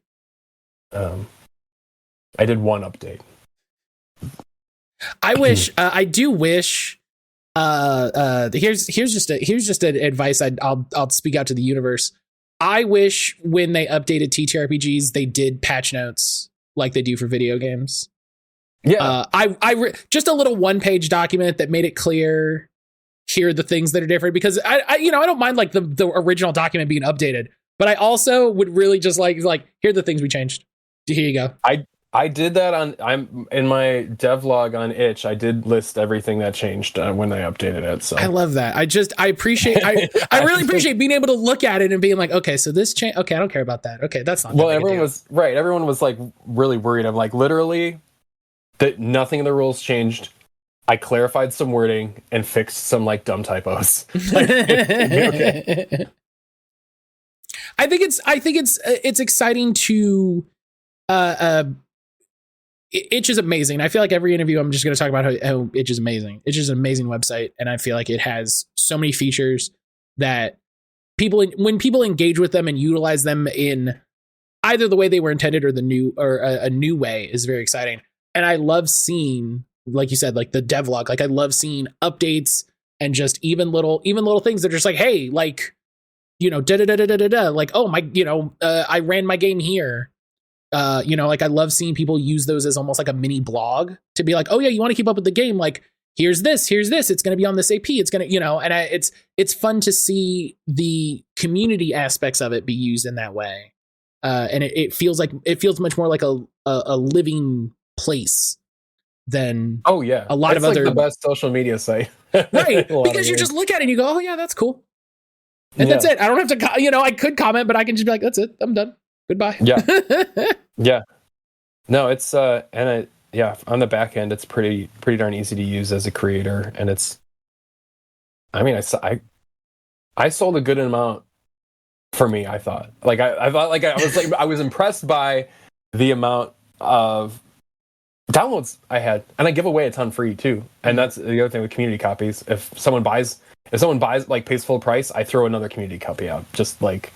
I did one update. I wish. I do wish. Here's just an advice. I'll speak out to the universe. I wish when they updated TTRPGs, they did patch notes like they do for video games. Yeah, just a little 1-page document that made it clear. Here are the things that are different, because I don't mind like the original document being updated, but I also would really just like here are the things we changed. Here you go. I did that I'm in my devlog on itch. I did list everything that changed when I updated it. So I love that. I appreciate. I really appreciate being able to look at it and being like, okay, so this change. Okay, I don't care about that. Okay, that's not. Well, everyone was right. Everyone was like really worried. I'm like, literally, that nothing in the rules changed. I clarified some wording and fixed some like dumb typos. Like, okay. I think it's exciting to Itch is amazing. I feel like every interview I'm just going to talk about how Itch is amazing. Itch is an amazing website, and I feel like it has so many features that when people engage with them and utilize them in either the way they were intended or a new way is very exciting. And I love seeing, like you said, like the devlog. Like I love seeing updates and just even little things that are just like, hey, like, you know, like, oh my, you know, I ran my game here. You know, like I love seeing people use those as almost like a mini blog to be like, oh yeah, you want to keep up with the game, like here's this, it's going to be on this AP, it's going to, you know, and it's fun to see the community aspects of it be used in that way. And it feels much more like a living place than a lot of other, like the best social media site. Right, because you just look at it and you go, oh yeah, that's cool, and that's it. I don't have to, you know, I could comment, but I can just be like, that's it, I'm done, goodbye. Yeah no, it's on the back end it's pretty darn easy to use as a creator, and it's, I mean, I sold a good amount for me. I thought I was impressed by the amount of downloads I had, and I give away a ton free too. And that's the other thing with community copies. If someone buys like pays full price, I throw another community copy out. Just like,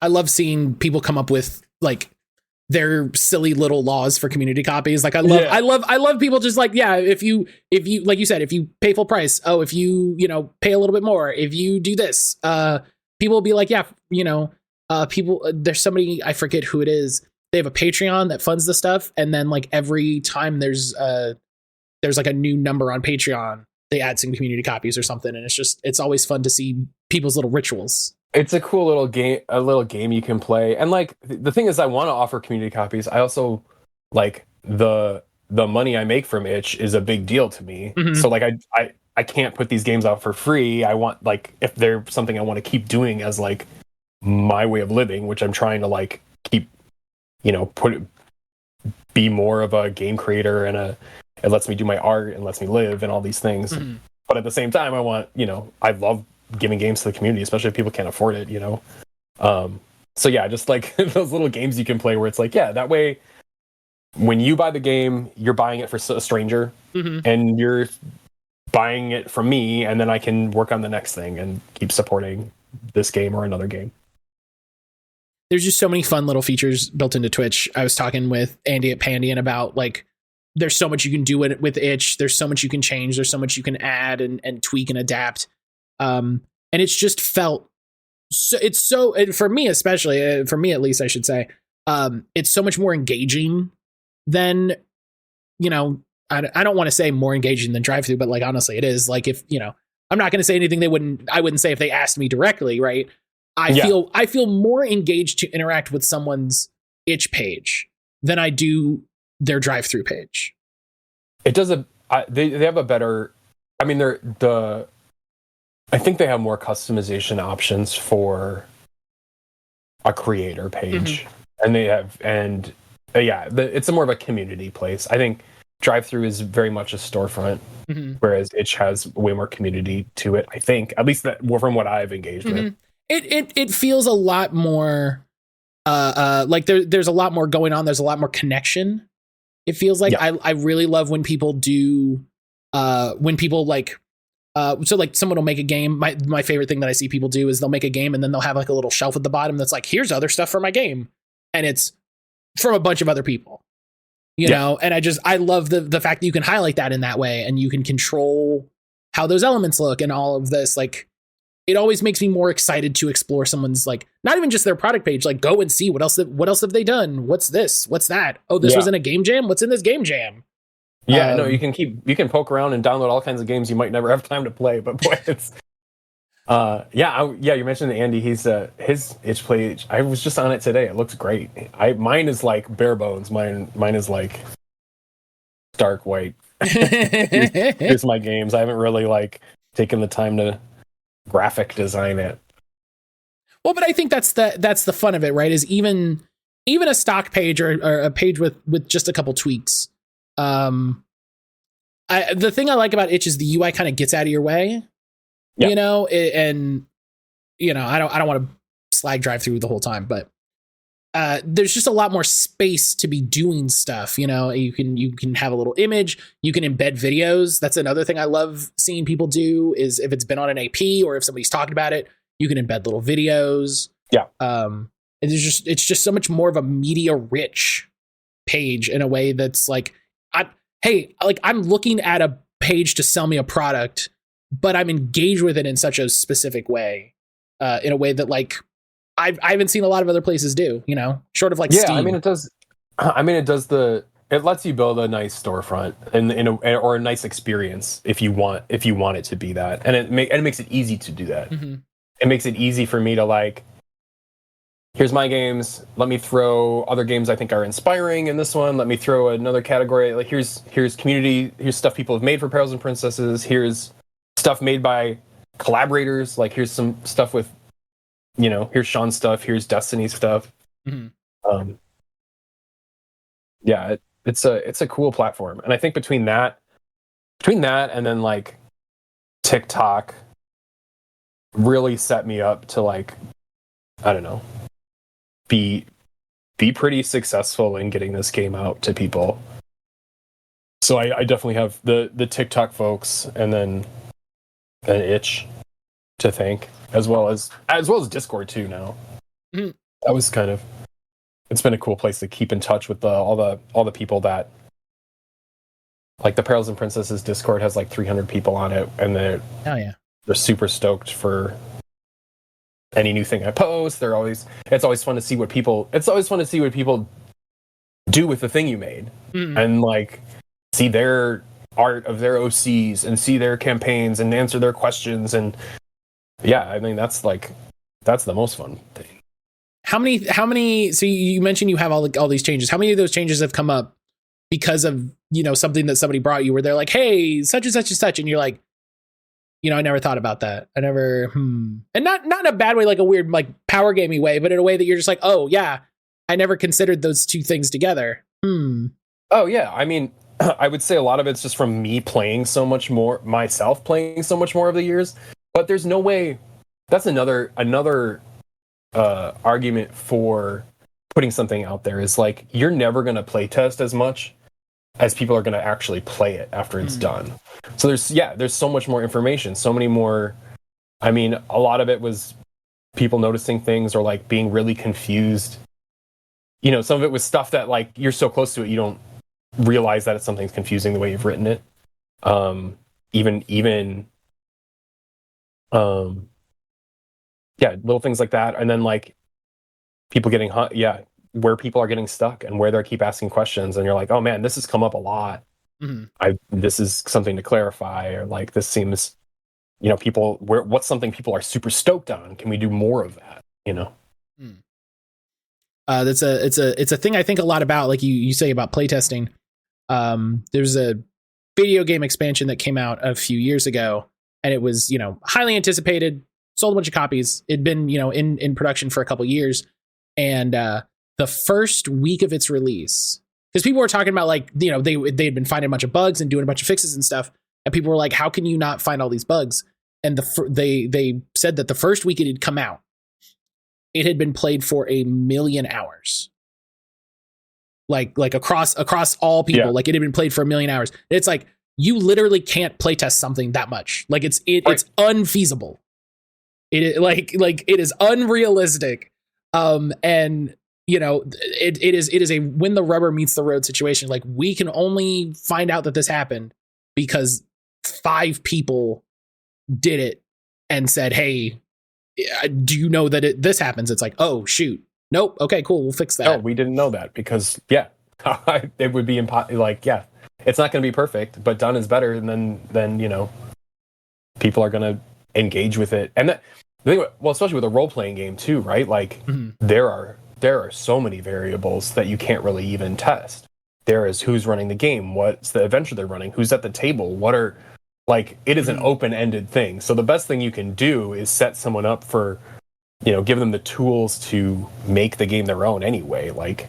I love seeing people come up with like their silly little laws for community copies. Like I love people just like, yeah, if you like you said, if you pay full price, if you know, pay a little bit more, if you do this, people will be like, yeah, you know, people, there's somebody, I forget who it is. They have a Patreon that funds the stuff. And then like every time there's like a new number on Patreon, they add some community copies or something. And it's always fun to see people's little rituals. It's a cool little game you can play. And like the thing is, I want to offer community copies. I also like the money I make from Itch is a big deal to me. Mm-hmm. So like I can't put these games out for free. I want, like, if they're something I want to keep doing as like my way of living, which I'm trying to like keep, you know, be more of a game creator, and it lets me do my art and lets me live and all these things. Mm-hmm. But at the same time, I want, you know, I love giving games to the community, especially if people can't afford it, you know? So yeah, just like those little games you can play where it's like, yeah, that way when you buy the game, you're buying it for a stranger, mm-hmm. and you're buying it from me, and then I can work on the next thing and keep supporting this game or another game. There's just so many fun little features built into Twitch. I was talking with Andy at Pandian about like, there's so much you can do with Itch. There's so much you can change. There's so much you can add and tweak and adapt. And it's just felt so, it's so, and for me especially, for me at least I should say, it's so much more engaging than, you know, I don't want to say more engaging than drive through, but like honestly it is. Like, if, you know, I'm not going to say anything I wouldn't say if they asked me directly, right? I feel more engaged to interact with someone's itch page than I do their drive through page. It does they have a better, I mean, I think they have more customization options for a creator page, and they have, and it's a more of a community place. I think drive-through is very much a storefront, whereas itch has way more community to it. I think, at least that from what I've engaged with. It feels a lot more like there's a lot more going on. There's a lot more connection. It feels like I really love when people do when people like so like someone will make a game. My favorite thing that I see people do is they'll make a game and then they'll have like a little shelf at the bottom that's like, here's other stuff for my game, and it's from a bunch of other people, you know. And I love the fact that you can highlight that in that way, and you can control how those elements look and all of this. Like, it always makes me more excited to explore someone's, like, not even just their product page, like go and see what else have they done? What's this? What's that? Oh, this was in a game jam. What's in this game jam? Yeah, no, you can poke around and download all kinds of games you might never have time to play, but boy, it's you mentioned Andy. He's his itch page. I was just on it today. It looks great. Mine is like bare bones. Mine is like stark white. here's my games. I haven't really like taken the time to graphic design it. Well, but I think that's the fun of it, right? Is even a stock page or a page with just a couple tweaks. The thing I like about itch is the UI kind of gets out of your way, you know, and you know, I don't want to slag drive through the whole time, but there's just a lot more space to be doing stuff. You know, you can have a little image, you can embed videos. That's another thing I love seeing people do, is if it's been on an AP or if somebody's talking about it, you can embed little videos. Yeah. And it's just so much more of a media rich page in a way that's like, I'm looking at a page to sell me a product, but I'm engaged with it in such a specific way, in a way that like I haven't seen a lot of other places do, you know, short of like Steam. It lets you build a nice storefront or a nice experience if you want it to be that, and it makes it easy to do that. It makes it easy for me to like, here's my games. Let me throw other games I think are inspiring in this one. Let me throw another category. Like here's community. Here's stuff people have made for Perils and Princesses. Here's stuff made by collaborators. Like here's some stuff with, you know, here's Sean's stuff. Here's Destiny's stuff. It's a cool platform, and I think between that and then like TikTok really set me up to like, I don't know, be pretty successful in getting this game out to people. So I definitely have the TikTok folks and then an itch to thank, as well as Discord too now. That was kind of, it's been a cool place to keep in touch with all the people that, like, the Perils and Princesses Discord has like 300 people on it, and they're super stoked for any new thing I post. It's always fun to see what people do with the thing you made, and like see their art of their OCs and see their campaigns and answer their questions. And yeah, I mean, that's the most fun thing. How many, so you mentioned you have all these changes. How many of those changes have come up because of, you know, something that somebody brought you where they're like, hey, such and such and such, and you're like, you know, I never thought about that. I never, and not in a bad way, like a weird, like power gamey way, but in a way that you're just like, oh yeah, I never considered those two things together. Oh yeah. I mean, I would say a lot of it's just from me playing so much more over the years, but there's no way. That's another argument for putting something out there, is like, you're never going to play test as much as people are going to actually play it after it's done. So there's so much more information, so many more. I mean, a lot of it was people noticing things or like being really confused. You know, some of it was stuff that like you're so close to it, you don't realize that it's something's confusing the way you've written it. Even Yeah, little things like that. And then like people getting where people are getting stuck and where they keep asking questions, and you're like, oh man, this has come up a lot. This is something to clarify, or like this seems, what's something people are super stoked on? Can we do more of that? It's a thing I think a lot about, like you say about playtesting. There's a video game expansion that came out a few years ago, and it was, highly anticipated, sold a bunch of copies. It'd been, in production for a couple years. And the first week of its release, because people were talking about like, they'd been finding a bunch of bugs and doing a bunch of fixes and stuff. And people were like, how can you not find all these bugs? And they said that the first week it had come out, it had been played for 1 million hours. Like across all people, like it had been played for 1 million hours. It's like, you literally can't playtest something that much. Like it's unfeasible. It is unrealistic. And it is a when the rubber meets the road situation. Like, we can only find out that this happened because 5 people did it and said, hey, do you know that this happens? It's like, oh shoot, nope, okay, cool, we'll fix that. Oh, we didn't know that, because it would be impossible. It's not going to be perfect, but done is better. And then people are going to engage with it. And especially with a role-playing game too, right? Like there are so many variables that you can't really even test. There is who's running the game, what's the adventure they're running, who's at the table, it is an open-ended thing. So the best thing you can do is set someone up for, give them the tools to make the game their own anyway. Like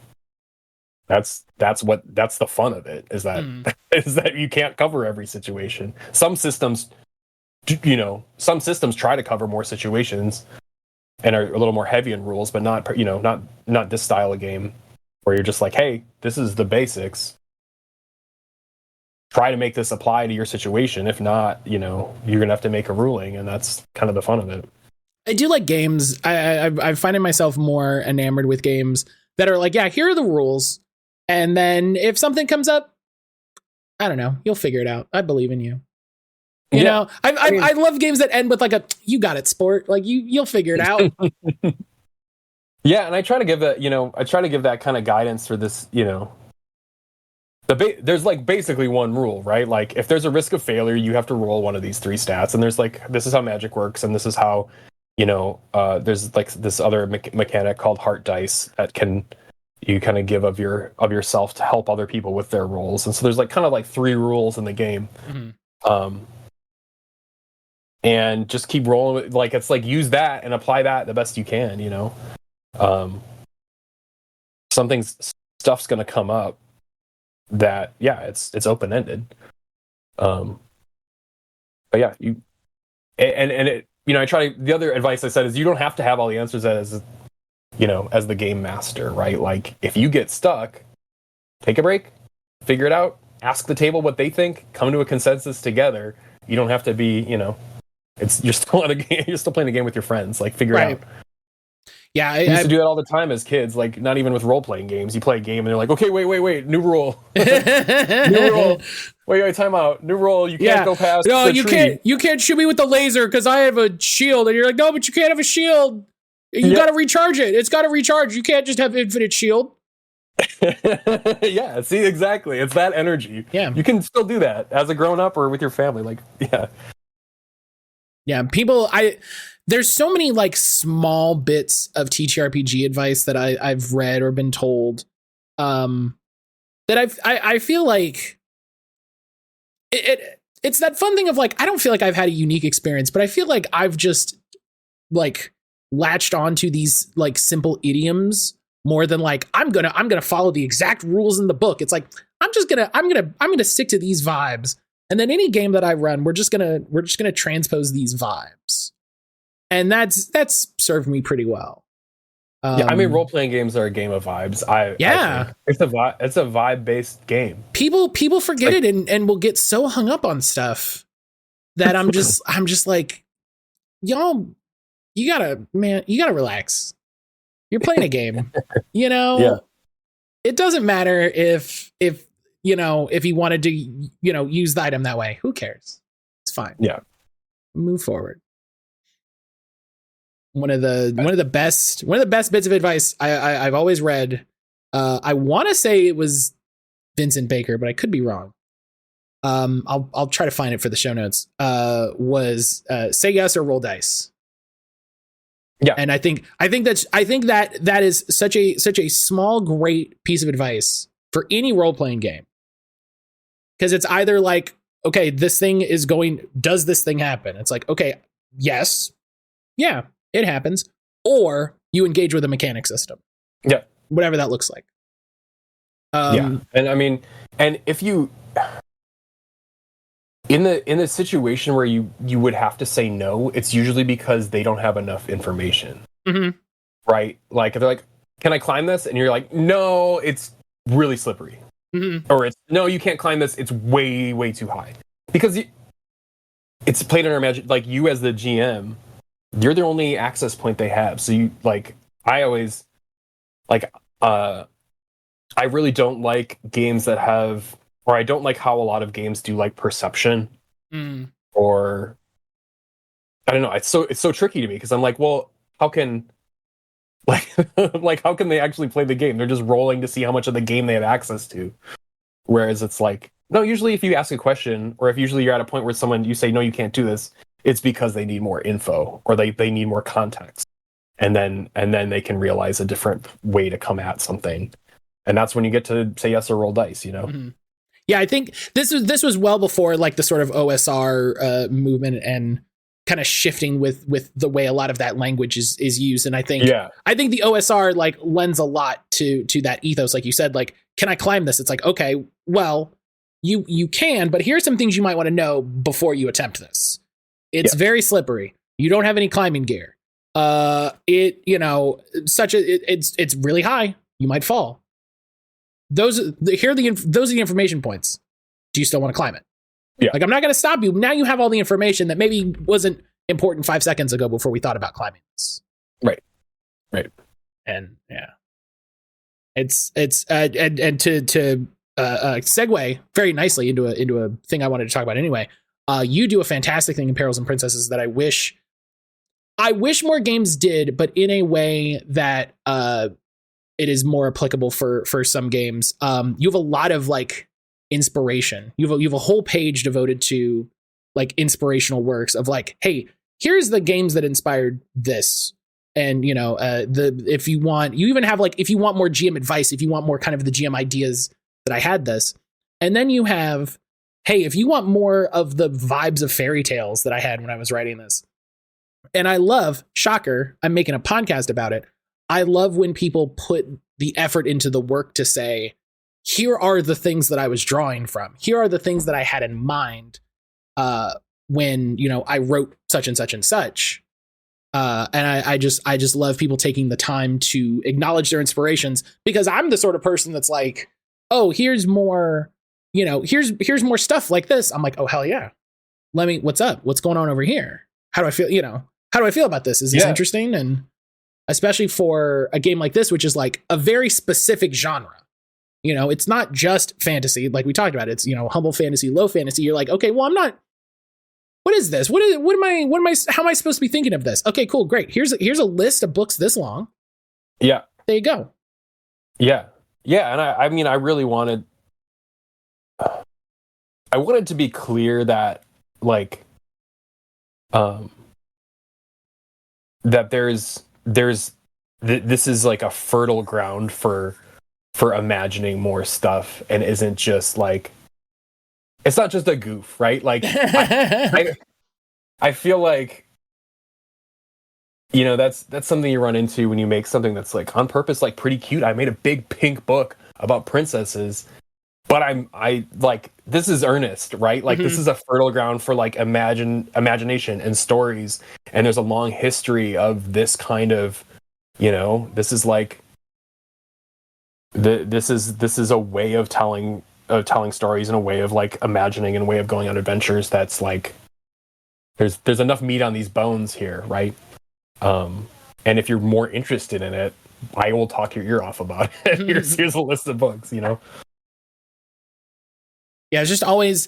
that's the fun of it, is that is that you can't cover every situation. Some systems try to cover more situations and are a little more heavy in rules, but not this style of game where you're just like, hey, this is the basics. Try to make this apply to your situation. If not, you're gonna have to make a ruling, and that's kind of the fun of it. I do like games. I find myself more enamored with games that are like, yeah, here are the rules, and then if something comes up, I don't know, you'll figure it out. I believe in you. I love games that end with like you got it, sport. Like you'll figure it out. Yeah, and I try to give that kind of guidance for this. There's like basically one rule, right? Like if there's a risk of failure, you have to roll one of these 3 stats, and there's like, this is how magic works, and this is how, there's like this other mechanic called heart dice that you kind of give of yourself to help other people with their rolls, and so there's like kind of like 3 rules in the game. And just keep rolling. Like it's like, use that and apply that the best you can. Stuff's gonna come up that it's open-ended. But yeah, I try. The other advice I said is, you don't have to have all the answers as the game master, right? Like if you get stuck, take a break, figure it out, ask the table what they think, come to a consensus together. You don't have to be, you're still you're still playing a game with your friends. Like, figure it out. Yeah, I used to do that all the time as kids. Like, not even with role-playing games. You play a game and they're like, okay, wait, new rule. New rule. Wait, time out. New rule. You can't go past the tree. You can't shoot me with the laser because I have a shield. And you're like, no, but you can't have a shield. You got to recharge it. It's got to recharge. You can't just have infinite shield. Yeah, see, exactly. It's that energy. Yeah. You can still do that as a grown-up or with your family. Like, yeah. Yeah, there's so many like small bits of TTRPG advice that I've read or been told, that I feel like it's that fun thing of like, I don't feel like I've had a unique experience, but I feel like I've just like latched onto these like simple idioms more than like, I'm gonna follow the exact rules in the book. It's like, I'm gonna stick to these vibes. And then any game that I run, we're just gonna transpose these vibes, and that's served me pretty well. Yeah, I mean, role-playing games are a game of vibes. I think. It's a vibe-based game. People forget it and will get so hung up on stuff that I'm just like, y'all, you gotta relax. You're playing a game, Yeah. It doesn't matter if he wanted to, use the item that way. Who cares? It's fine. Yeah. Move forward. one of the best bits of advice I've always read. I want to say it was Vincent Baker, but I could be wrong. I'll try to find it for the show notes. Was say yes or roll dice. Yeah, and I think that is such a small, great piece of advice for any role playing game, because it's either like, okay, does this thing happen? It's like, okay, yes, yeah, it happens, or you engage with a mechanic system. Yeah, whatever that looks like. Yeah, and I mean, and if you in the situation where you would have to say no, it's usually because they don't have enough information. Mm-hmm. Right? Like, if they're like, can I climb this? And you're like, no, it's really slippery. Mm-hmm. Or it's, no, you can't climb this. It's way, way too high. Because it's played in our magic. Like, you as the GM, you're the only access point they have. So you, like, I always, like, I really don't like games that have, or I don't like how a lot of games do like perception, or I don't know. It's so tricky to me, because I'm like, well, how can how can they actually play the game? They're just rolling to see how much of the game they have access to. Whereas it's like, no, usually if you ask a question, or if usually you're at a point where you say, no, you can't do this, it's because they need more info, or they need more context. And then they can realize a different way to come at something. And that's when you get to say yes or roll dice, you know? Mm-hmm. Yeah, I think this was well before like the sort of OSR movement and kind of shifting with the way a lot of that language is used. And I think the OSR like lends a lot to that ethos. Like you said, like, can I climb this? It's like, okay, well, you can, but here's some things you might want to know before you attempt this. It's very slippery. You don't have any climbing gear. It's really high. You might fall. Those are the information points. Do you still want to climb it? Yeah. Like, I'm not going to stop you. Now you have all the information that maybe wasn't important 5 seconds ago before we thought about climbing this. Right. And yeah, it's and to segue very nicely into a thing I wanted to talk about anyway. You do a fantastic thing in Perils and Princesses that I wish more games did, but in a way that it is more applicable for some games. You have a lot of like inspiration. You have a whole page devoted to like inspirational works of like, hey, here's the games that inspired this. And if you want more GM advice, if you want more kind of the GM ideas that I had this. And then you have, hey, if you want more of the vibes of fairy tales that I had when I was writing this. And I love, shocker, I'm making a podcast about it. I love when people put the effort into the work to say, here are the things that I was drawing from. Here are the things that I had in mind when, I wrote such and such and such. And I just love people taking the time to acknowledge their inspirations, because I'm the sort of person that's like, oh, here's more, here's more stuff like this. I'm like, oh, hell yeah. What's up? What's going on over here? How do I feel? How do I feel about this? Is this interesting? And especially for a game like this, which is like a very specific genre. It's not just fantasy, like we talked about. It's, humble fantasy, low fantasy. You're like, okay, well, I'm not. What is this? How am I supposed to be thinking of this? Okay, cool, great. Here's a list of books this long. Yeah. There you go. Yeah. Yeah. And I mean, I really wanted to be clear that like, that this is like a fertile ground for imagining more stuff, and isn't just like, it's not just a goof, right? Like I feel like, that's something you run into when you make something that's like on purpose, like pretty cute. I made a big pink book about princesses, but I like, this is earnest, right? Like, this is a fertile ground for like imagination and stories. And there's a long history of this kind of, this is like, this is a way of telling stories, and a way of like imagining, and a way of going on adventures that's like, there's enough meat on these bones here, right? And if you're more interested in it, I will talk your ear off about it. Here's a list of books, Yeah, it's always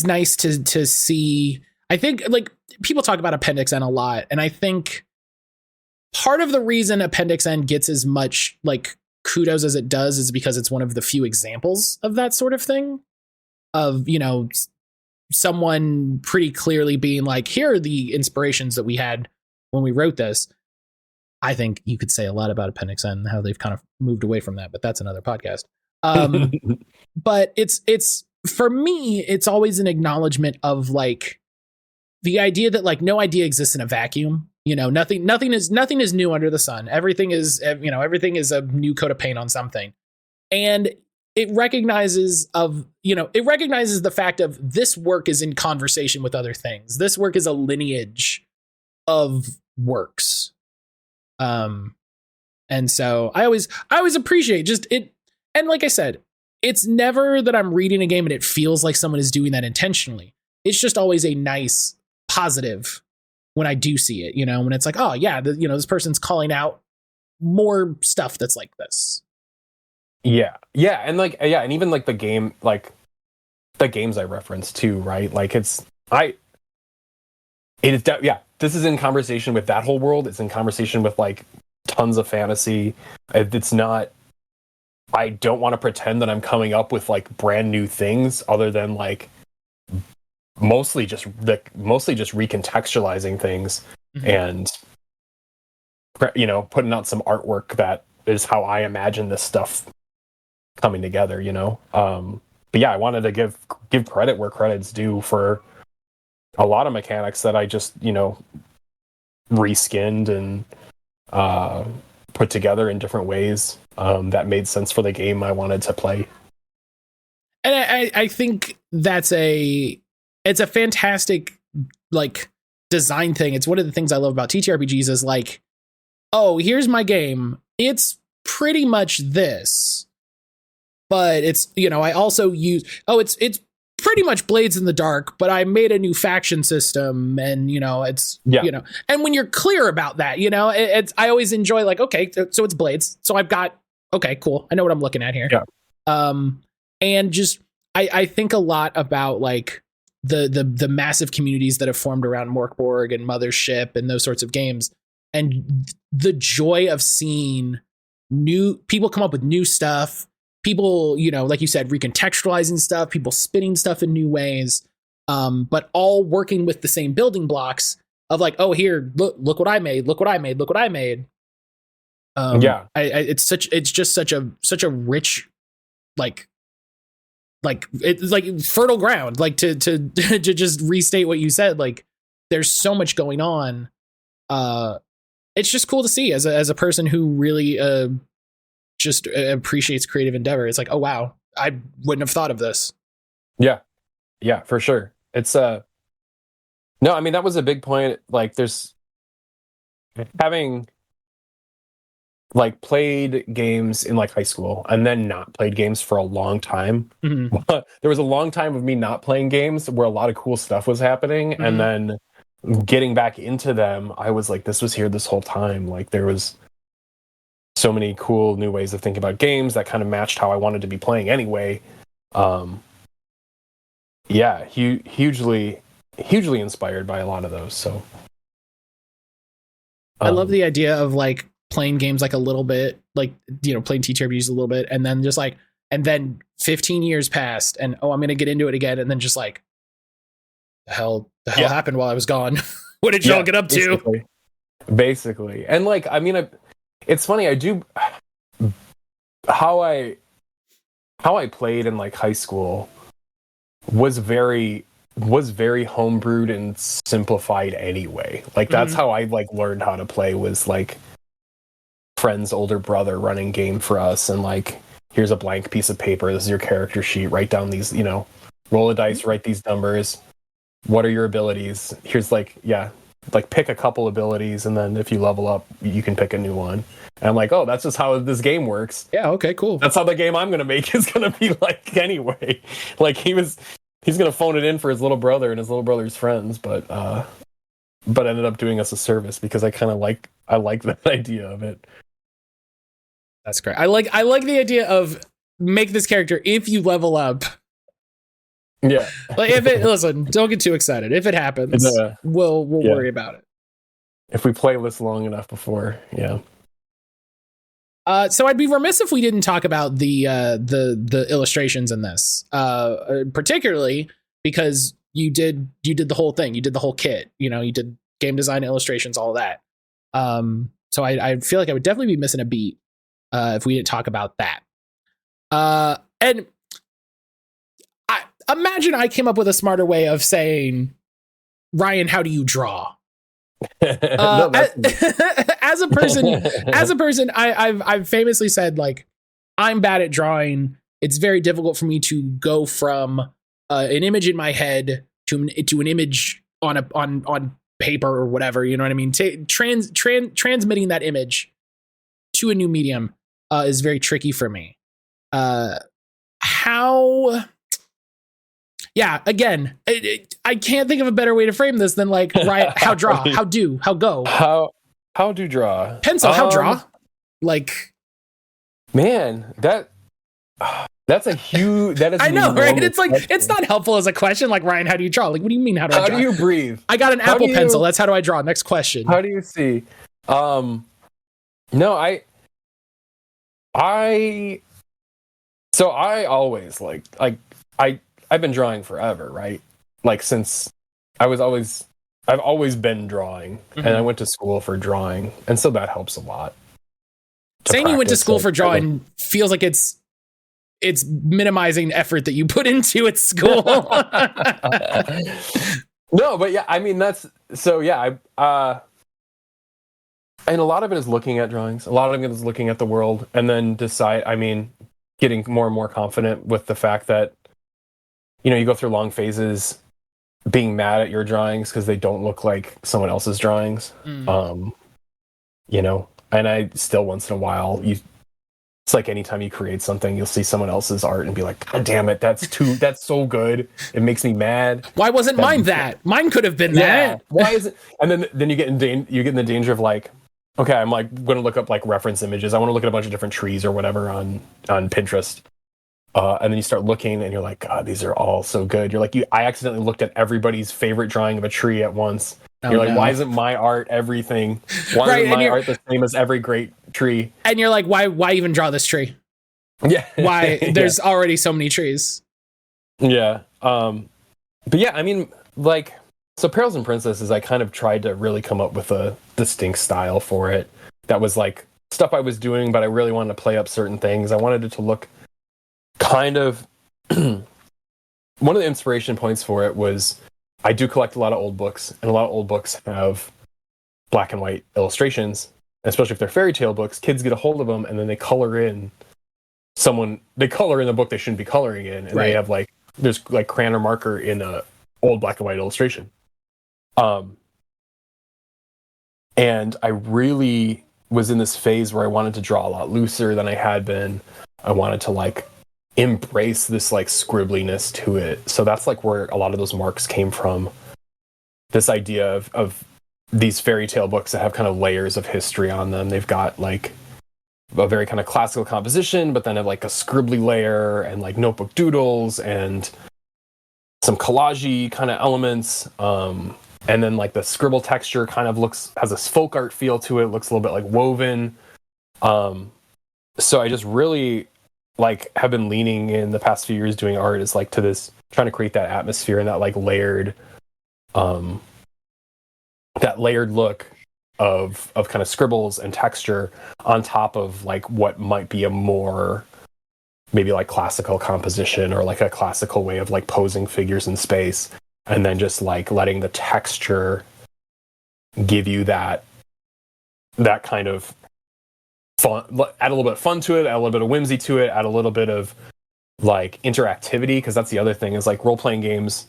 nice to see. I think like people talk about Appendix N a lot, and I think part of the reason Appendix N gets as much like kudos as it does is because it's one of the few examples of that sort of thing, of, you know, someone pretty clearly being like, here are the inspirations that we had when we wrote this. I think you could say a lot about Appendix N, how they've kind of moved away from that, but that's another podcast. But it's for me, it's always an acknowledgement of like the idea that like no idea exists in a vacuum. You know, nothing is new under the sun. Everything is, you know, everything is a new coat of paint on something. And it recognizes the fact of this work is in conversation with other things. This work is a lineage of works. And so I always appreciate just it. And like I said, it's never that I'm reading a game and it feels like someone is doing that intentionally. It's just always a nice positive when I do see it, you know, when it's like, oh yeah, this person's calling out more stuff that's like this. Yeah. And like, yeah. And even like the game, like the games I referenced too, right? Like this is in conversation with that whole world. It's in conversation with like tons of fantasy. It's not, I don't want to pretend that I'm coming up with like brand new things other than like mostly just recontextualizing things and, you know, putting out some artwork that is how I imagine this stuff coming together, you know? But yeah, I wanted to give credit where credit's due for a lot of mechanics that I just, you know, reskinned and put together in different ways that made sense for the game I wanted to play. And I think it's a fantastic like design thing. It's one of the things I love about TTRPGs is like, oh, here's my game. It's pretty much this, but it's, you know, I also use, it's pretty much Blades in the Dark, but I made a new faction system, and you know, you know, and when you're clear about that, you know, I always enjoy like, okay, so it's Blades, so I've got, okay, cool, I know what I'm looking at here. And just I think a lot about like the massive communities that have formed around Morkborg and Mothership and those sorts of games, and the joy of seeing new people come up with new stuff. People, you know, like you said, recontextualizing stuff, people spinning stuff in new ways, but all working with the same building blocks of like, oh, here, look what I made, look what I made. It's just such a rich, like it's like fertile ground, like to just restate what you said, like there's so much going on. It's just cool to see as a person who really just appreciates creative endeavor. It's like, oh wow, I wouldn't have thought of this. Yeah, for sure. It's no, I mean, that was a big point. Like there's having like played games in like high school and then not played games for a long time. There was a long time of me not playing games where a lot of cool stuff was happening, and then getting back into them, I was like, this was here this whole time. Like there was so many cool new ways of thinking about games that kind of matched how I wanted to be playing anyway. Hugely inspired by a lot of those. So I love the idea of like playing games like a little bit, like, you know, playing TTRPGs a little bit, and then just like, and then 15 years passed, and I'm gonna get into it again, and then just like, the hell happened while I was gone? What did y'all get up to? Basically, and like, I mean, it's funny. I do how I played in like high school was very homebrewed and simplified anyway. Like that's how I like learned how to play, was like friend's older brother running game for us, and like, here's a blank piece of paper, this is your character sheet, write down these, you know, roll a dice, write these numbers, what are your abilities, here's like, like pick a couple abilities, and then if you level up you can pick a new one. And I'm like, oh, that's just how this game works. Yeah, okay, cool. That's how the game I'm gonna make is gonna be like anyway. Like he's gonna phone it in for his little brother and his little brother's friends, but ended up doing us a service because I kind of like that idea of it. That's great. I like the idea of make this character if you level up. Yeah. Like listen, don't get too excited. If it happens, we'll worry about it. if we play this long enough before, yeah. So I'd be remiss if we didn't talk about the illustrations in this, particularly because you did the whole thing. You did the whole kit. You know, you did game design, illustrations, all of that. So I feel like I would definitely be missing a beat if we didn't talk about that. And I imagine I came up with a smarter way of saying, Ryan, how do you draw? No, as a person, I've famously said, like, I'm bad at drawing. It's very difficult for me to go from an image in my head to an image on paper or whatever. You know what I mean? Transmitting that image to a new medium is very tricky for me. Yeah, again, I can't think of a better way to frame this than like, right, how draw, how do draw, pencil, how draw, like, man, that's a huge, that is, I know, right? It's like, question. It's not helpful as a question, like, Ryan, how do you draw? Like, what do you mean, how do I draw? How do you breathe? I got an Apple Pencil, that's how do I draw? Next question. How do you see? No, so I always I've been drawing forever, right? Like since I've always been drawing, and I went to school for drawing, and so that helps a lot. Saying you went to school for drawing feels like it's minimizing effort that you put into at school. No, but yeah, I mean that's so yeah. And a lot of it is looking at drawings. A lot of it is looking at the world, and then getting more and more confident with the fact that, you know, you go through long phases being mad at your drawings because they don't look like someone else's drawings. You know, and I still once in a while, it's like anytime you create something, you'll see someone else's art and be like, God damn it, that's so good. It makes me mad. Why wasn't mine that? Mine could have been that. Why is it? And then you get in the danger of like, okay, I'm like going to look up like reference images. I want to look at a bunch of different trees or whatever on Pinterest. And then you start looking and you're like, God, these are all so good. You're like, I accidentally looked at everybody's favorite drawing of a tree at once. You're like, why isn't my art everything? Why isn't my art the same as every great tree? And you're like, why even draw this tree? Yeah. Why? There's already so many trees. Yeah. But yeah, I mean, like, so Perils and Princesses, I kind of tried to really come up with a distinct style for it. That was like stuff I was doing, but I really wanted to play up certain things. I wanted it to look kind of one of the inspiration points for it was I do collect a lot of old books, and a lot of old books have black and white illustrations, especially if they're fairy tale books. Kids get a hold of them and then they color in the book they shouldn't be coloring in, and they have like, there's like crayon or marker in a old black and white illustration. And I really was in this phase where I wanted to draw a lot looser than I had been. I wanted to like embrace this like scribbliness to it. So that's like where a lot of those marks came from. This idea of these fairy tale books that have kind of layers of history on them. They've got like a very kind of classical composition, but then have like a scribbly layer and like notebook doodles and some collage-y kind of elements. And then like the scribble texture kind of has a folk art feel to it. Looks a little bit like woven. So I just really like have been leaning in the past few years doing art is like to this, trying to create that atmosphere and that like layered look of kind of scribbles and texture on top of like what might be a more maybe like classical composition or like a classical way of like posing figures in space, and then just like letting the texture give you that kind of fun, add a little bit of fun to it, add a little bit of whimsy to it, add a little bit of like interactivity, because that's the other thing is like role-playing games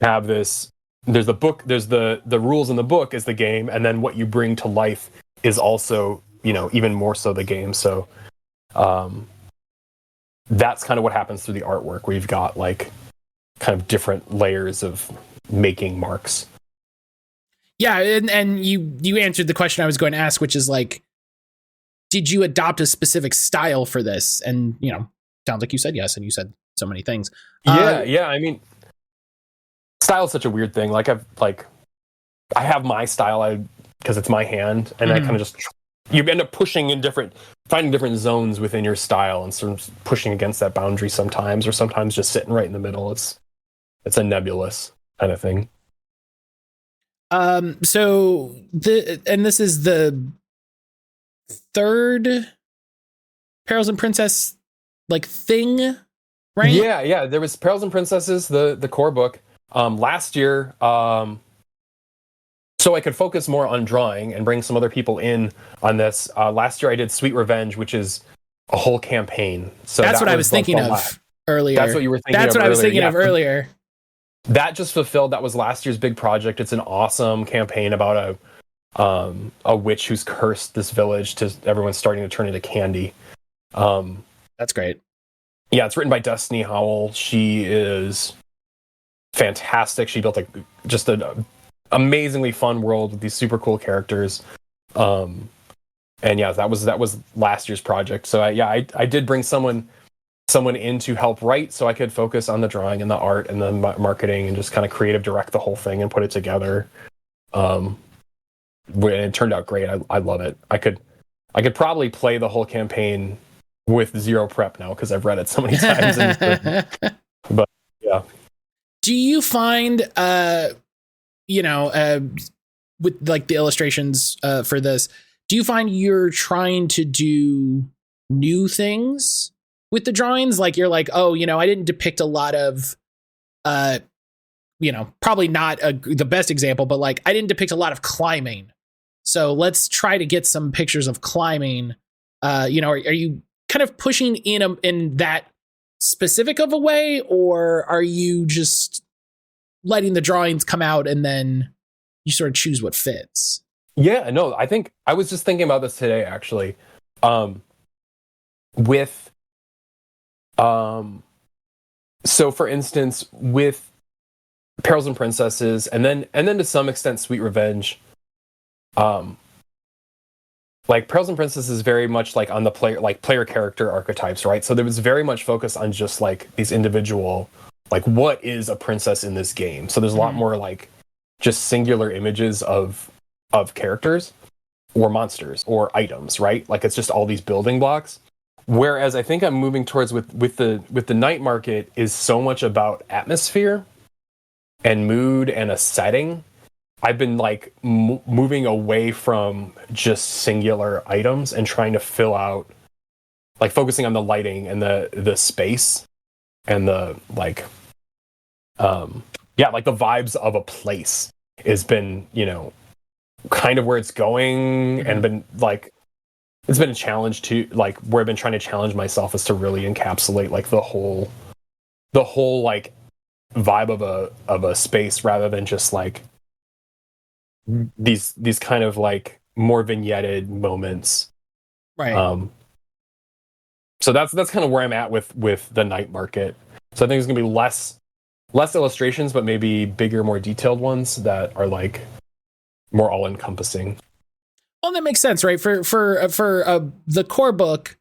have this, there's the book, there's the rules in the book is the game, and then what you bring to life is also, you know, even more so the game. So that's kind of what happens through the artwork, where you've got like kind of different layers of making marks. Yeah, and you answered the question I was going to ask, which is like, did you adopt a specific style for this? And, you know, sounds like you said yes, and you said so many things. Yeah. I mean, style is such a weird thing. I have my style. because it's my hand, and I kind of just you end up finding different zones within your style, and sort of pushing against that boundary sometimes, or sometimes just sitting right in the middle. It's a nebulous kind of thing. So this is the third Perils and Princess thing, right? Yeah. There was Perils and Princesses, the core book. Last year, so I could focus more on drawing and bring some other people in on this. Last year I did Sweet Revenge, which is a whole campaign. So that's what I was thinking of earlier. That's what you were thinking of. That's what I was thinking of earlier. That just fulfilled. That was last year's big project. It's an awesome campaign about a witch who's cursed this village to everyone's starting to turn into candy. That's great. Yeah, it's written by Destiny Howell. She is fantastic. She built just an amazingly fun world with these super cool characters. And yeah, that was last year's project. So I did bring someone in to help write, so I could focus on the drawing and the art and the marketing and just kind of creative direct the whole thing and put it together. It turned out great. I love it. I could probably play the whole campaign with zero prep now because I've read it so many times. But yeah. Do you find with the illustrations for this, do you find you're trying to do new things with the drawings? You're oh, I didn't depict a lot of probably not the best example, but I didn't depict a lot of climbing, so let's try to get some pictures of climbing. Are you kind of pushing in that specific of a way, or are you just letting the drawings come out and then you sort of choose what fits? Yeah, no, I think I was just thinking about this today, actually. So for instance, with Perils and Princesses, and then to some extent Sweet Revenge, Perils and Princesses is very much on the player character archetypes, right? So there was very much focus on just these individual, what is a princess in this game? So there's a lot more just singular images of characters or monsters or items, right? It's just all these building blocks. Whereas I think I'm moving towards with the night market is so much about atmosphere and mood and a setting. I've been moving away from just singular items and trying to fill out, focusing on the lighting and the space and the the vibes of a place has been, kind of where it's going, and been it's been a challenge to where I've been trying to challenge myself is to really encapsulate the whole vibe of a space, rather than just these kind of more vignetted moments. Right. So that's kind of where I'm at with the night market. So I think it's gonna be less illustrations, but maybe bigger, more detailed ones that are more all encompassing. Well, that makes sense, right? For the core book,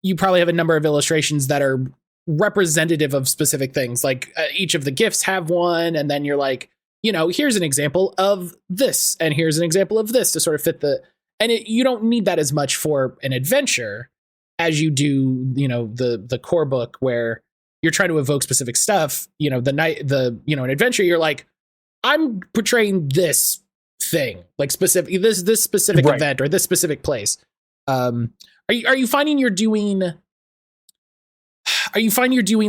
you probably have a number of illustrations that are representative of specific things. Each of the gifts have one, and then you're here's an example of this, and here's an example of this to sort of fit you don't need that as much for an adventure as you do, the core book, where you're trying to evoke specific stuff. An adventure, you're I'm portraying this thing, specific this specific right. event or this specific place. Are you finding you're doing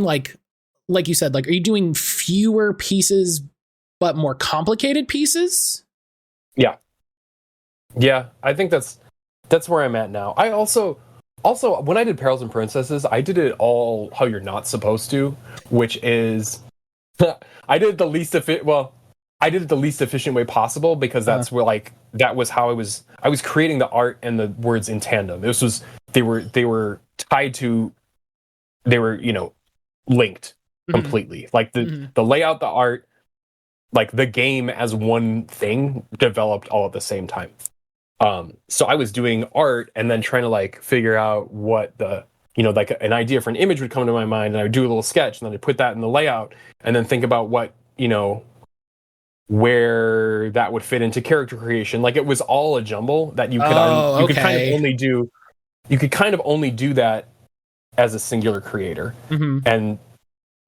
like you said, are you doing fewer pieces but more complicated pieces? Yeah, I think that's where I'm at now. I also when I did Perils and Princesses, I did it all how you're not supposed to, which is I did it the least efficient way possible, because that's where that was how I was creating the art and the words in tandem. They were tied to, they were linked completely. The layout, the art, the game as one thing developed all at the same time. So I was doing art and then trying to figure out what the an idea for an image would come to my mind, and I would do a little sketch, and then I'd put that in the layout, and then think about what where that would fit into character creation. Like it was all a jumble that you could kind of only do that as a singular creator. And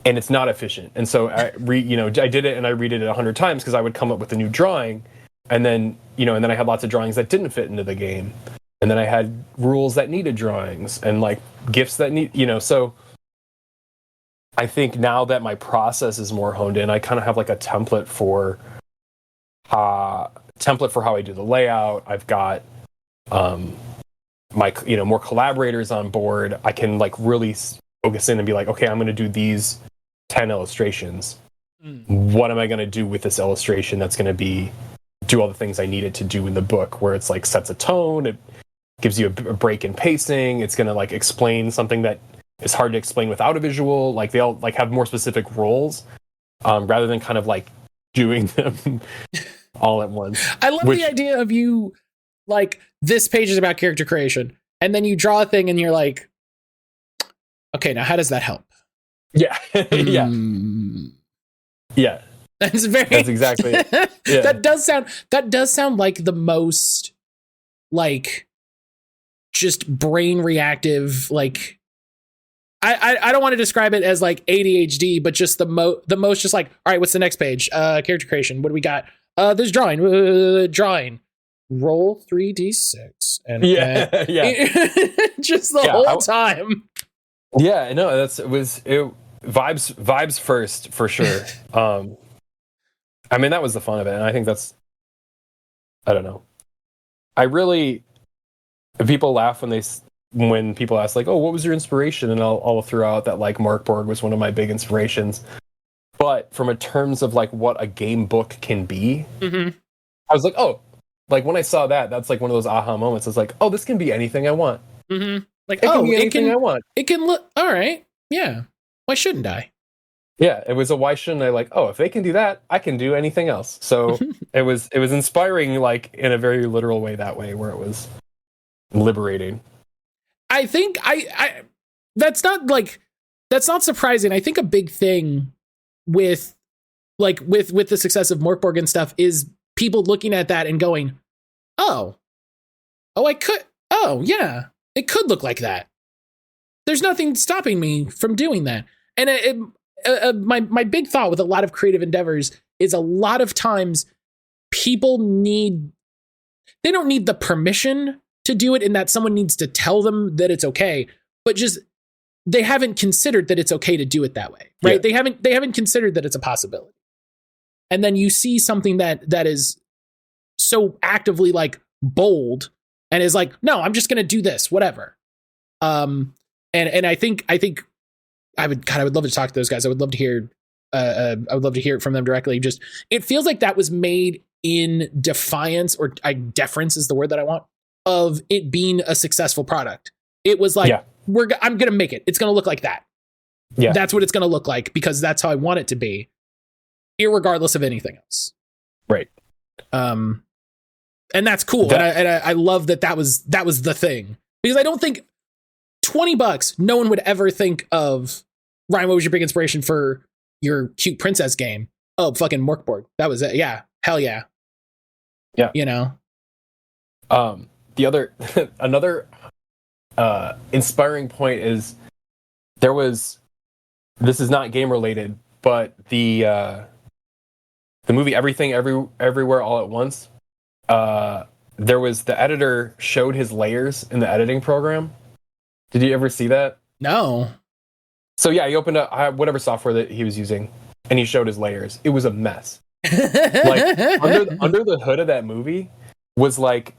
it's not efficient. And so I did it and I redid it 100 times because I would come up with a new drawing, and then I had lots of drawings that didn't fit into the game. And then I had rules that needed drawings and like gifts that need, so I think now that my process is more honed in, I kind of have like a template for how I do the layout. I've got my more collaborators on board. I can like really focus in and be like, okay, I'm going to do these 10 illustrations. What am I going to do with this illustration that's going to do all the things I need it to do in the book, where it's like sets a tone, it gives you a break in pacing, it's going to like explain something that is hard to explain without a visual. Like they all like have more specific roles, rather than kind of like doing them all at once. I love the idea of you like, this page is about character creation, and then you draw a thing and you're like, okay, now how does that help? Yeah. Yeah. That's exactly it. Yeah. That does sound like the most like just brain reactive, like I don't want to describe it as like ADHD, but just the most just like, all right, what's the next page? Character creation. What do we got? There's drawing. Roll 3d6 and just the whole time. Yeah, no, vibes first for sure. I mean, that was the fun of it, and I think I don't know. People laugh when people ask like, oh, what was your inspiration? And I'll throw out that like Mark Borg was one of my big inspirations. But from a terms of like what a game book can be, I was like, oh, like when I saw that's like one of those aha moments. It's like, oh, this can be anything I want. Like, it can be anything I want. It can look all right. Yeah. Why shouldn't I? Yeah, it was a why shouldn't I? Like, oh, if they can do that, I can do anything else. So it was inspiring, like in a very literal way that way, where it was liberating. I think that's not surprising. I think a big thing with the success of Morkborg and stuff is people looking at that and going, oh, yeah, it could look like that. There's nothing stopping me from doing that. And my big thought with a lot of creative endeavors is a lot of times people they don't need the permission to do it, in that someone needs to tell them that it's okay, but just they haven't considered that it's okay to do it that way, right? Yeah. They haven't considered that it's a possibility. And then you see something that is so actively like bold and is like, no, I'm just going to do this, whatever. And I think I would love to talk to those guys. I would love to hear it from them directly. Just, it feels like that was made in defiance, or deference is the word that I want, of it being a successful product. It was like, I'm going to make it. It's going to look like that. Yeah. That's what it's going to look like, because that's how I want it to be, irregardless of anything else. Right. And that's cool. And I love that was the thing, because I don't think $20, no one would ever think of, Ryan, what was your big inspiration for your cute princess game? Oh, fucking Morkborg. That was it. Yeah. Hell yeah. Yeah. The other, another inspiring point is this is not game related, but the movie Everything Everywhere All at Once, there was, the editor showed his layers in the editing program. Did you ever see that? No. So yeah, he opened up whatever software that he was using, and he showed his layers. It was a mess. Like under the hood of that movie was like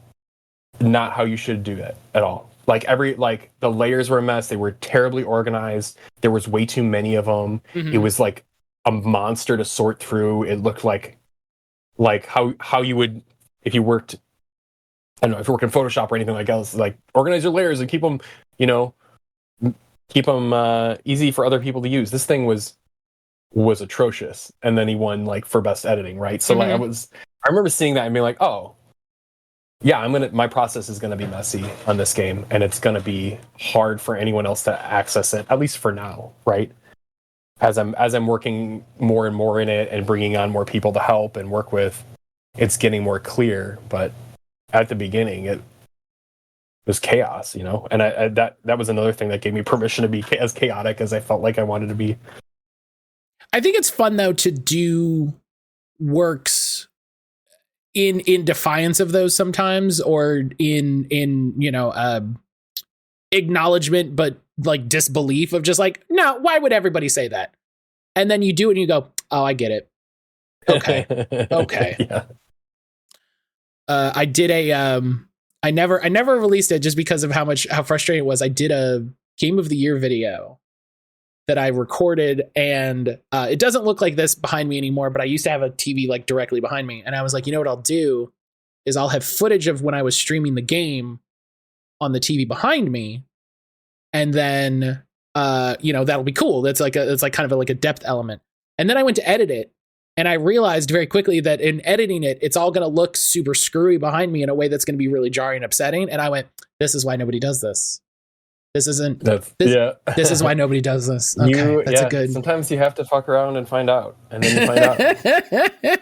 not how you should do it at all. Like the layers were a mess. They were terribly organized. There was way too many of them. It was like a monster to sort through. It looked like how you would, if you worked, I don't know, if you work in Photoshop or anything like else, like organize your layers and keep them easy for other people to use. This thing was atrocious. And then he won like for best editing, right? So like I remember seeing that and being like, oh yeah, my process is gonna be messy on this game, and it's gonna be hard for anyone else to access it, at least for now, right? as I'm working more and more in it and bringing on more people to help and work with, it's getting more clear. But at the beginning, it was chaos, and that was another thing that gave me permission to be as chaotic as I felt like I wanted to be. I think it's fun though to do works in defiance of those sometimes, or in acknowledgement, but like disbelief of just like, no, why would everybody say that? And then you do it and you go, oh, I get it. Okay. Yeah. I did I never released it just because of how frustrating it was. I did a Game of the Year video that I recorded, and it doesn't look like this behind me anymore, but I used to have a TV like directly behind me. And I was like, you know what I'll do is I'll have footage of when I was streaming the game on the TV behind me. And then, that'll be cool. It's like kind of like a depth element. And then I went to edit it, and I realized very quickly that in editing it, it's all going to look super screwy behind me in a way that's going to be really jarring and upsetting. And I went, this is why nobody does this. This is why nobody does this. Okay, sometimes you have to fuck around and find out, and then you find out.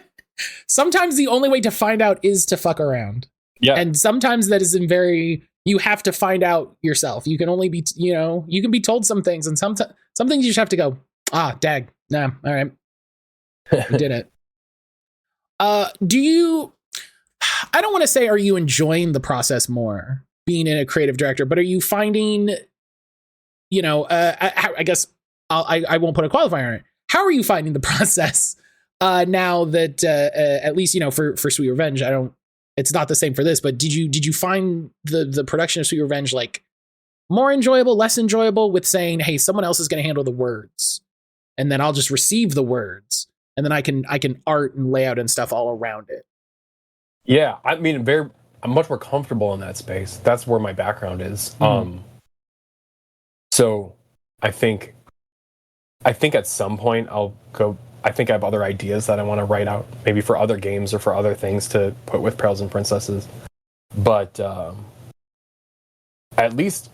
Sometimes the only way to find out is to fuck around. Yeah. And sometimes that is you have to find out yourself. You can only be, you can be told some things, and some things you just have to go, dag. Nah, all right. We did it. I don't want to say, are you enjoying the process more being a creative director, but are you finding, I guess I won't put a qualifier on it. How are you finding the process now that at least, for Sweet Revenge, it's not the same for this, but did you find the production of Sweet Revenge like more enjoyable, less enjoyable, with saying, hey, someone else is going to handle the words, and then I'll just receive the words, and then I can art and layout and stuff all around it? Yeah, I mean, I'm much more comfortable in that space. That's where my background is. So I think at some point I'll go. I think I have other ideas that I want to write out, maybe for other games or for other things to put with Perils and Princesses. But at least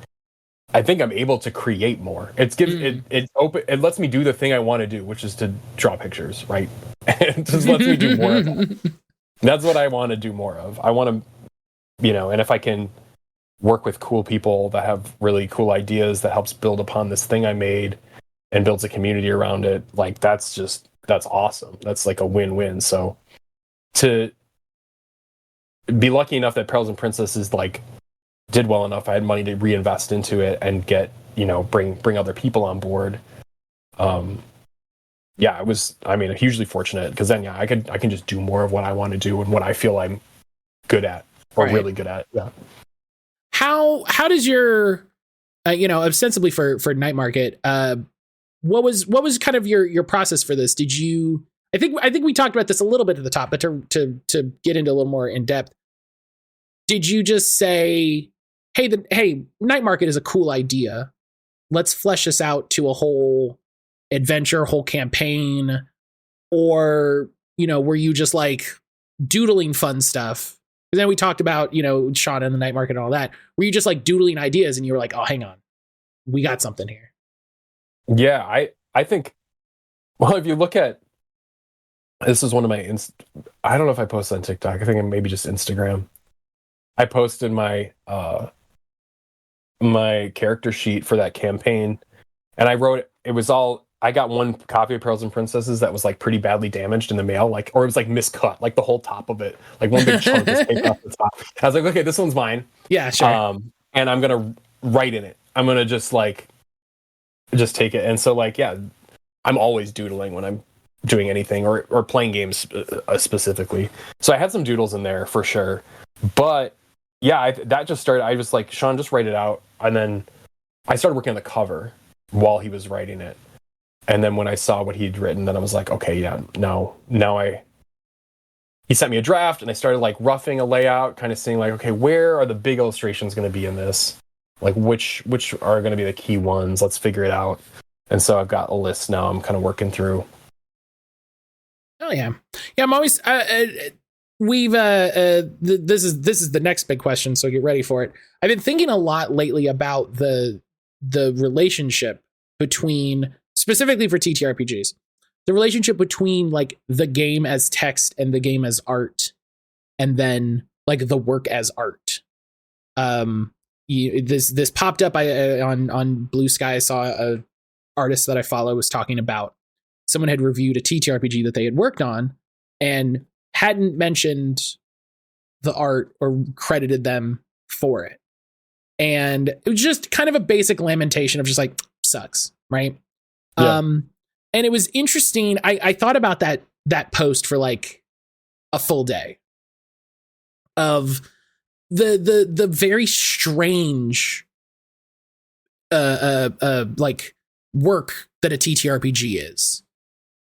I think I'm able to create more. It lets me do the thing I want to do, which is to draw pictures, right? It just lets me do more of that. That's what I want to do more of. I want to, and if I can work with cool people that have really cool ideas that helps build upon this thing I made and builds a community around it, like that's awesome. That's like a win-win. So to be lucky enough that Perils and Princesses like did well enough, I had money to reinvest into it and get, bring other people on board. I was hugely fortunate, because then I can just do more of what I want to do and what I feel I'm good at, or right. Really good at. Yeah. How does your ostensibly for Night Market, what was kind of your process for this? Did you, I think we talked about this a little bit at the top, but to get into a little more in depth, did you just say, hey, Night Market is a cool idea, let's flesh this out to a whole adventure, whole campaign? Or, were you just like doodling fun stuff? Because then we talked about, Sean and the Night Market and all that. Were you just like doodling ideas and you were like, oh, hang on, we got something here? Yeah, I think, well, if you look at, this is one of my, I don't know if I posted on TikTok. I think maybe just Instagram. I posted my my character sheet for that campaign, and I wrote, I got one copy of Perils and Princesses that was like pretty badly damaged in the mail, or it was like miscut, like the whole top of it, like one big chunk was taken off the top. I was like, okay, this one's mine. Yeah, sure. And I'm gonna write in it. I'm gonna just take it. And so I'm always doodling when I'm doing anything or playing games specifically. So I had some doodles in there for sure. But yeah, that just started. I was like, Sean, just write it out. And then I started working on the cover while he was writing it. And then when I saw what he'd written, then I was like, okay, yeah, he sent me a draft, and I started roughing a layout, kind of seeing okay, where are the big illustrations going to be in this? Which are going to be the key ones? Let's figure it out. And so I've got a list now I'm kind of working through. Oh yeah. Yeah. I'm always, this is the next big question, so get ready for it. I've been thinking a lot lately about the relationship between specifically for TTRPGs, the relationship between like the game as text and the game as art, and then like the work as art. This popped up on Blue Sky. I saw a artist that I follow was talking about someone had reviewed a TTRPG that they had worked on and hadn't mentioned the art or credited them for it. And it was just kind of a basic lamentation of just like, sucks, right? Yeah. And it was interesting. I thought about that post for like a full day of the very strange like work that a TTRPG is,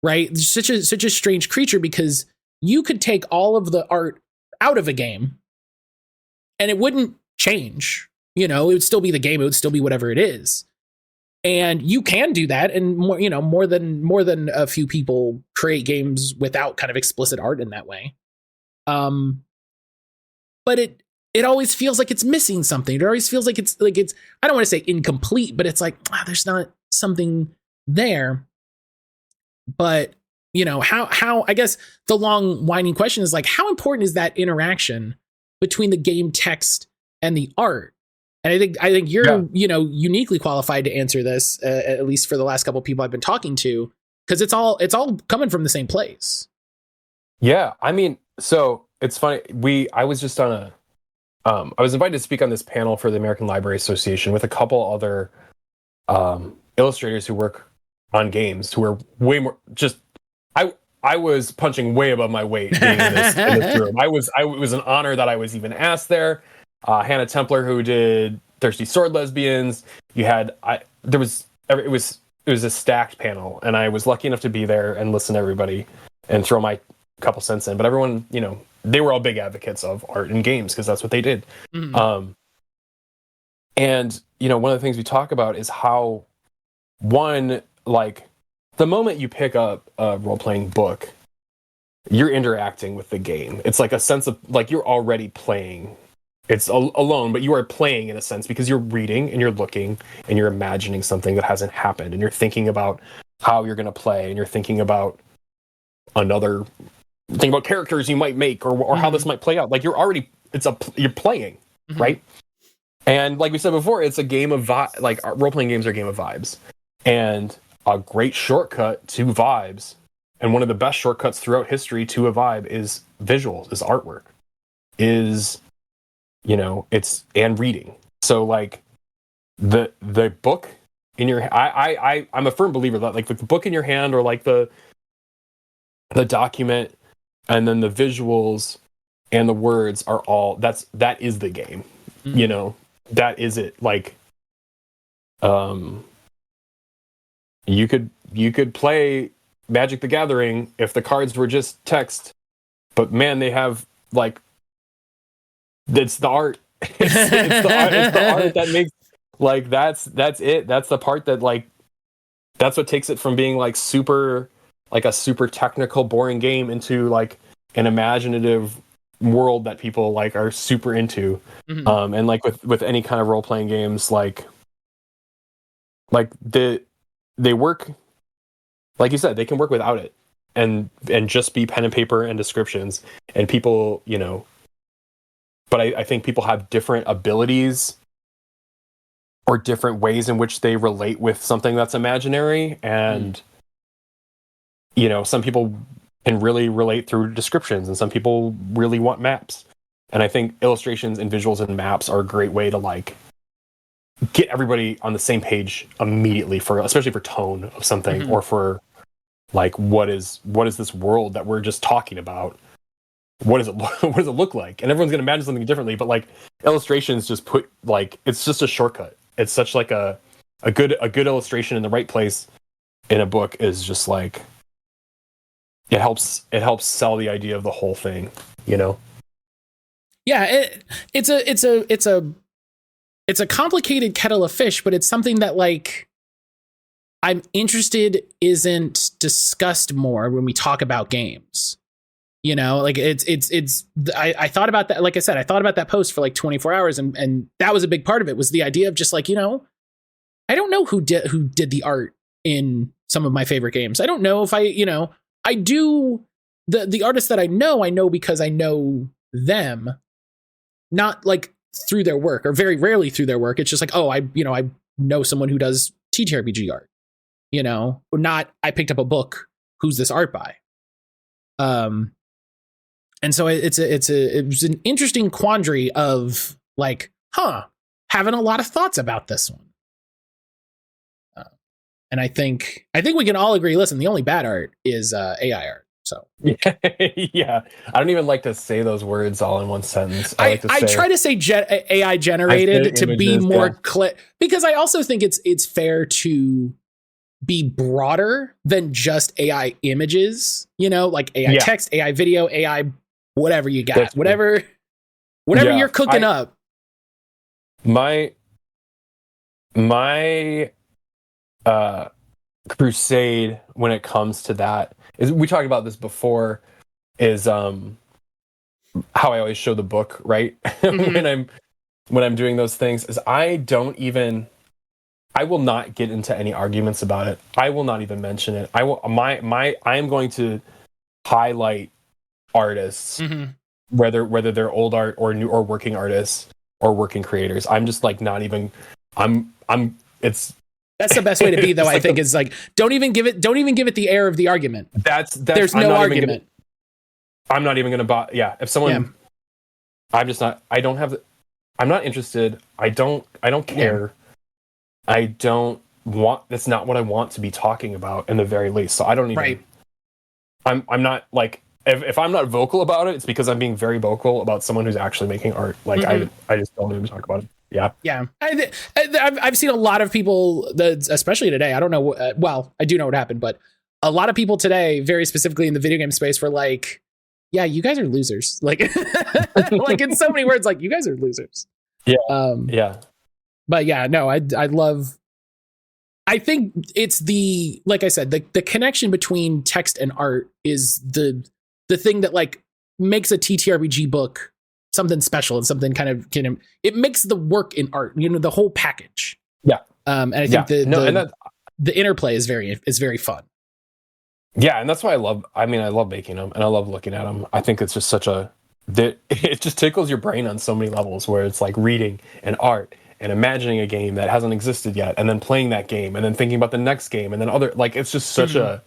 right? It's such a strange creature, because you could take all of the art out of a game and it wouldn't change. You know, it would still be the game. It would still be whatever it is. And you can do that. And more than a few people create games without kind of explicit art in that way. But it always feels like it's missing something. It always feels like it's I don't want to say incomplete, but it's like, there's not something there. But how I guess the long winding question is like, how important is that interaction between the game text and the art? And I think you're uniquely qualified to answer this, at least for the last couple of people I've been talking to, because it's all coming from the same place. Yeah, I mean, so it's funny. I was just on I was invited to speak on this panel for the American Library Association with a couple other illustrators who work on games who are way more just. I was punching way above my weight being in this room. It was an honor that I was even asked there. Hannah Templer, who did Thirsty Sword Lesbians. It was a stacked panel, and I was lucky enough to be there and listen to everybody and throw my couple cents in. But everyone, they were all big advocates of art and games because that's what they did. Mm-hmm. And one of the things we talk about is how the moment you pick up a role-playing book, you're interacting with the game. It's like a sense of like you're already playing. It's alone, but you are playing in a sense because you're reading and you're looking and you're imagining something that hasn't happened, and you're thinking about how you're going to play, and you're thinking about characters you might make or mm-hmm. how this might play out. Like you're playing, mm-hmm. right? And like we said before, it's a game of like role-playing games are a game of vibes, and a great shortcut to vibes, and one of the best shortcuts throughout history to a vibe is visuals, is artwork, is and reading. So like the book in your I'm a firm believer that like the book in your hand or like the document and then the visuals and the words are all that is the game. Mm-hmm. That is it. Like you could play Magic the Gathering if the cards were just text, but man, they have like it's the art. It's the art that makes like that's it. That's the part that like that's what takes it from being like a super technical, boring game into like an imaginative world that people like are super into. Mm-hmm. And like with any kind of role playing games, like they work, like you said, they can work without it and just be pen and paper and descriptions, and people, but I think people have different abilities or different ways in which they relate with something that's imaginary. And, some people can really relate through descriptions, and some people really want maps. And I think illustrations and visuals and maps are a great way to like get everybody on the same page immediately, especially for tone of something, mm-hmm. or for like what is this world that we're just talking about? What does it look like? And everyone's gonna imagine something differently, but like illustrations just put like it's just a shortcut. It's such like a good illustration in the right place in a book is just like it helps sell the idea of the whole thing, Yeah, it's a complicated kettle of fish, but it's something that like I'm interested isn't discussed more when we talk about games. Like I thought about that. Like I said, I thought about that post for like 24 hours, and that was a big part of it, was the idea of just like, I don't know who did the art in some of my favorite games. I don't know if I do the artists that I know because I know them, not like through their work, or very rarely through their work. It's just like, I know someone who does TTRPG art, or not, I picked up a book, who's this art by? And so it was an interesting quandary of like, having a lot of thoughts about this one. And I think we can all agree, listen, the only bad art is AI art. So yeah, I don't even like to say those words all in one sentence. I try to say AI generated to be more clear, because I also think it's fair to be broader than just AI images, like AI text, AI video, AI whatever you got, whatever you're cooking up. My crusade when it comes to that is, we talked about this before, is how I always show the book, right? Mm-hmm. when I'm doing those things, is I will not get into any arguments about it. I will not even mention it. I am going to highlight artists, mm-hmm. whether they're old art or new or working artists or working creators. I'm just like not even that's the best way to be, though. I think is like, don't even give it the air of the argument. There's no argument. I'm not even gonna if someone, I'm just not, I'm not interested. I don't care. I don't want, that's not what I want to be talking about in the very least. So I don't even, right. I'm not like, if I'm not vocal about it, it's because I'm being very vocal about someone who's actually making art. Like, mm-hmm. I just don't even talk about it. Yeah. I've seen a lot of people, especially today. I don't know. Well, I do know what happened, but a lot of people today, very specifically in the video game space, were like, "Yeah, you guys are losers." Like, like in so many words, like, "You guys are losers." Yeah. Yeah. But yeah, no, I love. I think it's like I said, the connection between text and art is the thing that like makes a TTRPG book something special and something kind of it makes the work in art, the whole package. Yeah. And I think the interplay is very fun. Yeah, and that's why I love making them, and I love looking at them. I think it's just it just tickles your brain on so many levels, where it's like reading and art and imagining a game that hasn't existed yet, and then playing that game, and then thinking about the next game, and then it's just such mm-hmm.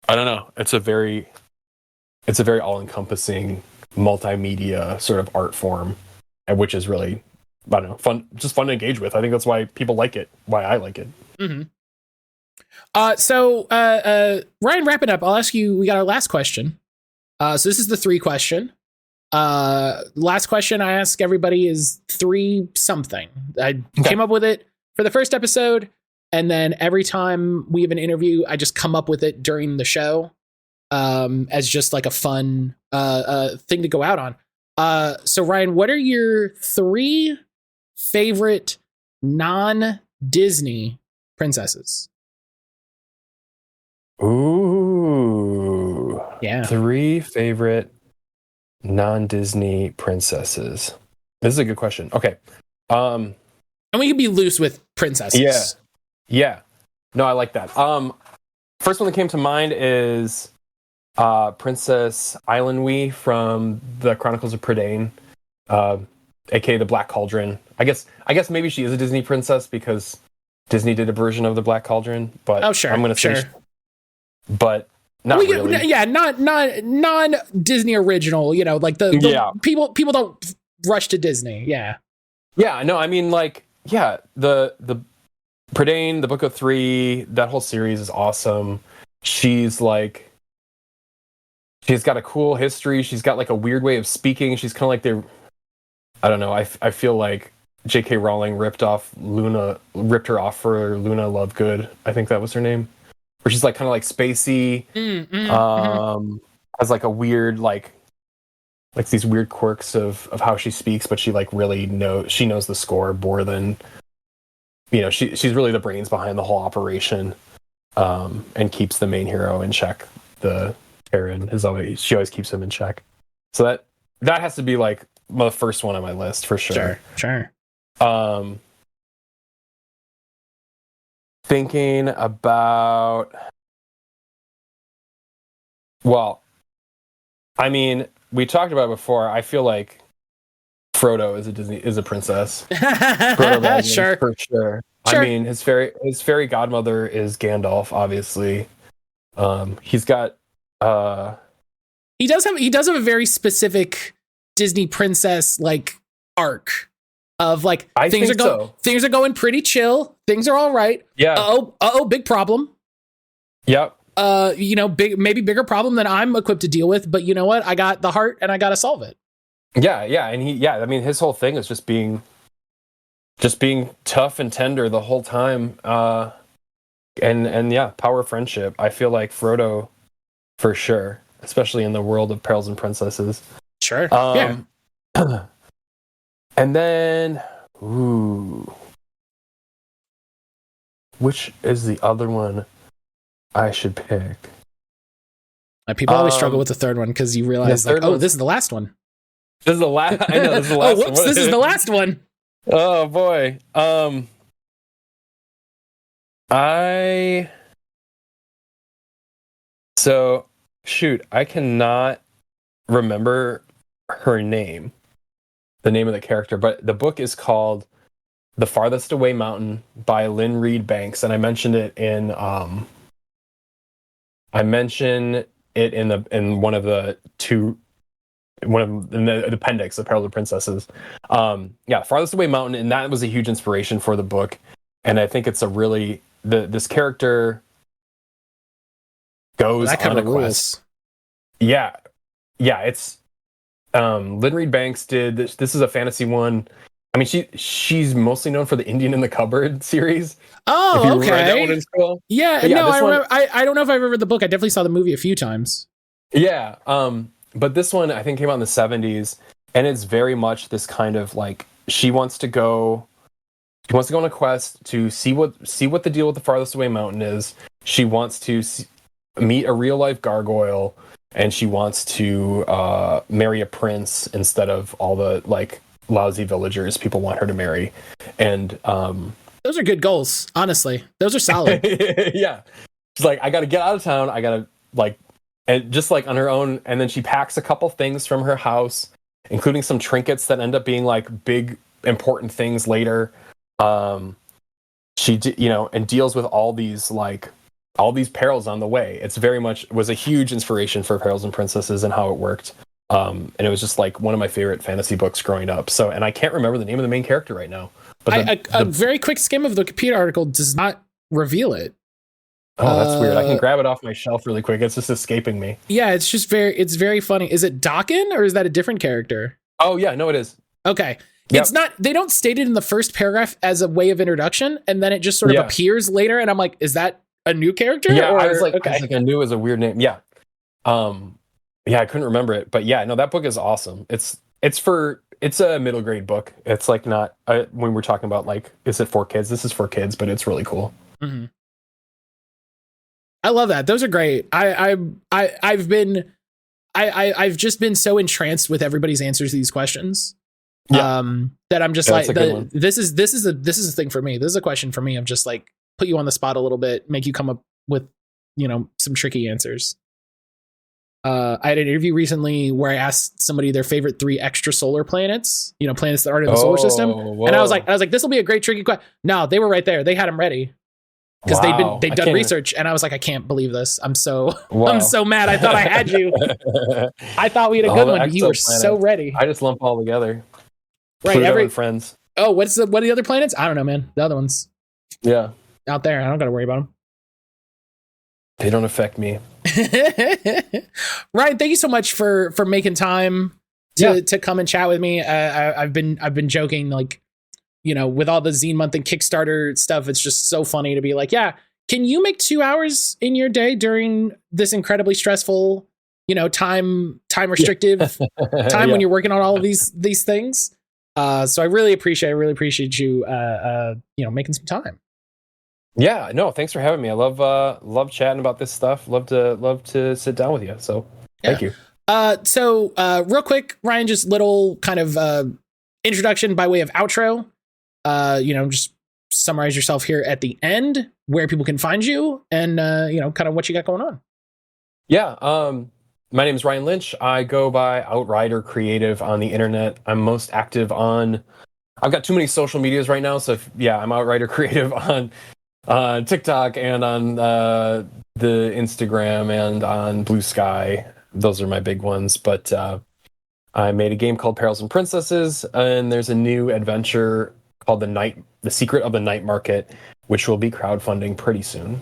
I don't know. It's a very all-encompassing multimedia sort of art form, which is really, I don't know, fun to engage with. I think that's why people like it, why I like it. Mm-hmm. So Ryan, wrapping up, I'll ask you, we got our last question. So this is the 3 question. Last question I ask everybody is 3 something. I came up with it for the first episode, and then every time we have an interview, I just come up with it during the show. As just like a fun thing to go out on. So Ryan, what are your 3 favorite non-Disney princesses? Ooh. Yeah. 3 favorite non-Disney princesses. This is a good question. Okay. And we can be loose with princesses. Yeah. No, I like that. First one that came to mind is Princess Islandwy from the Chronicles of Prydain, aka the Black Cauldron. I guess maybe she is a Disney princess because Disney did a version of the Black Cauldron. But I'm gonna say, but not really. Yeah, not non-Disney original. Like the people don't rush to Disney. Yeah. Yeah. No, I mean, like, yeah, the Prydain, the Book of 3, that whole series is awesome. She's got a cool history. She's got like a weird way of speaking. She's kind of like I don't know. I feel like J.K. Rowling ripped her off for Luna Lovegood. I think that was her name. Where she's like kind of like spacey. Has like a weird like these weird quirks of how she speaks, but she like really knows the score more than she's really the brains behind the whole operation, and keeps the main hero in check. She always keeps him in check. So that has to be like the first one on my list for sure. Sure. thinking about. Well, I mean, we talked about it before. I feel like Frodo is a princess. Frodo Baggins, Sure. for sure. I mean, his fairy godmother is Gandalf, obviously. He's got he does have a very specific Disney princess like arc of like things are going pretty chill. Things are all right. Yeah. Oh, big problem. Yep. Maybe bigger problem than I'm equipped to deal with, but you know what? I got the heart and I got to solve it. Yeah, and I mean, his whole thing is just being tough and tender the whole time. And yeah, power of friendship. I feel like Frodo, for sure, especially in the world of Perils and Princesses. Sure. Yeah. And then, which is the other one I should pick? People always struggle with the third one because you realize, like, this is the last one. This is the last. I know this is the last. Whoops! one. This is the last one. Oh boy. I cannot remember her name, the name of the character, but the book is called The Farthest Away Mountain by Lynn Reed Banks, and I mentioned it in one of the in the appendix of Perils of Princesses. Farthest Away Mountain, and that was a huge inspiration for the book. And I think it's a really this character goes on a quest. Yeah, it's Lynn Reed Banks did this. This is a fantasy one. I mean, she's mostly known for the Indian in the Cupboard series. Oh, okay. Read that one in school. Yeah, no, I remember. I don't know if I've ever read the book. I definitely saw the movie a few times. Yeah, but this one I think came out in the 70s, and it's very much this kind of like she wants to go on a quest to see what the deal with the Farthest Away Mountain is. She wants to meet a real life gargoyle, and she wants to marry a prince instead of all the like lousy villagers people want her to marry. And those are good goals, honestly. Those are solid. Yeah, she's like, I got to get out of town. I got to like. And just like on her own, and then she packs a couple things from her house, including some trinkets that end up being like big important things later. She and deals with all these perils on the way. It's very much was a huge inspiration for Perils and Princesses and how it worked. And it was just like one of my favorite fantasy books growing up. So, and I can't remember the name of the main character right now. But a very quick skim of the Wikipedia article does not reveal it. Oh, that's weird. I can grab it off my shelf really quick. It's just escaping me. Yeah, it's very funny. Is it Dakin or is that a different character? Oh yeah, no, it is. Okay. Yep. It's not, they don't state it in the first paragraph as a way of introduction, and then it just sort of appears later, and I'm like, is that a new character? Yeah, or, I was like, I knew it was a weird name. Yeah. I couldn't remember it, but yeah, no, that book is awesome. It's a middle grade book. It's like not when we're talking about like, is it for kids? This is for kids, but it's really cool. Mm-hmm. I love that. Those are great. I've just been so entranced with everybody's answers to these questions. That I'm just like, this is a thing for me. This is a question for me. I'm just like, put you on the spot a little bit, make you come up with, some tricky answers. I had an interview recently where I asked somebody their favorite 3 extrasolar planets, planets that aren't in the solar system. Whoa. And I was like, this will be a great tricky question. No, they were right there. They had them ready. Because they'd done research, and I was like, I can't believe this. I'm so mad. I thought I had you. I thought we had a good one. You were so ready. I just lump all together. Right, Pluto and friends. Oh, what are the other planets? I don't know, man. The other ones. Yeah. Out there. I don't got to worry about them. They don't affect me. Ryan, thank you so much for making time to come and chat with me. I've been joking, like, with all the Zine Month and Kickstarter stuff, it's just so funny to be like, yeah, can you make 2 hours in your day during this incredibly stressful, time restrictive time when you're working on all of these things? So I really appreciate you, making some time. Yeah, no, thanks for having me. I love chatting about this stuff. Love to sit down with you. So thank you. So real quick, Ryan, just little kind of introduction by way of outro. Just summarize yourself here at the end. where people can find you and, kind of what you got going on. Yeah. My name is Ryan Lynch. I go by Outrider Creative on the internet. I'm most active on, I've got too many social medias right now. So I'm Outrider Creative on TikTok and on the Instagram and on Blue Sky. Those are my big ones. But I made a game called Perils Princesses, and there's a new adventure called The Secret of the Night Market, which will be crowdfunding pretty soon.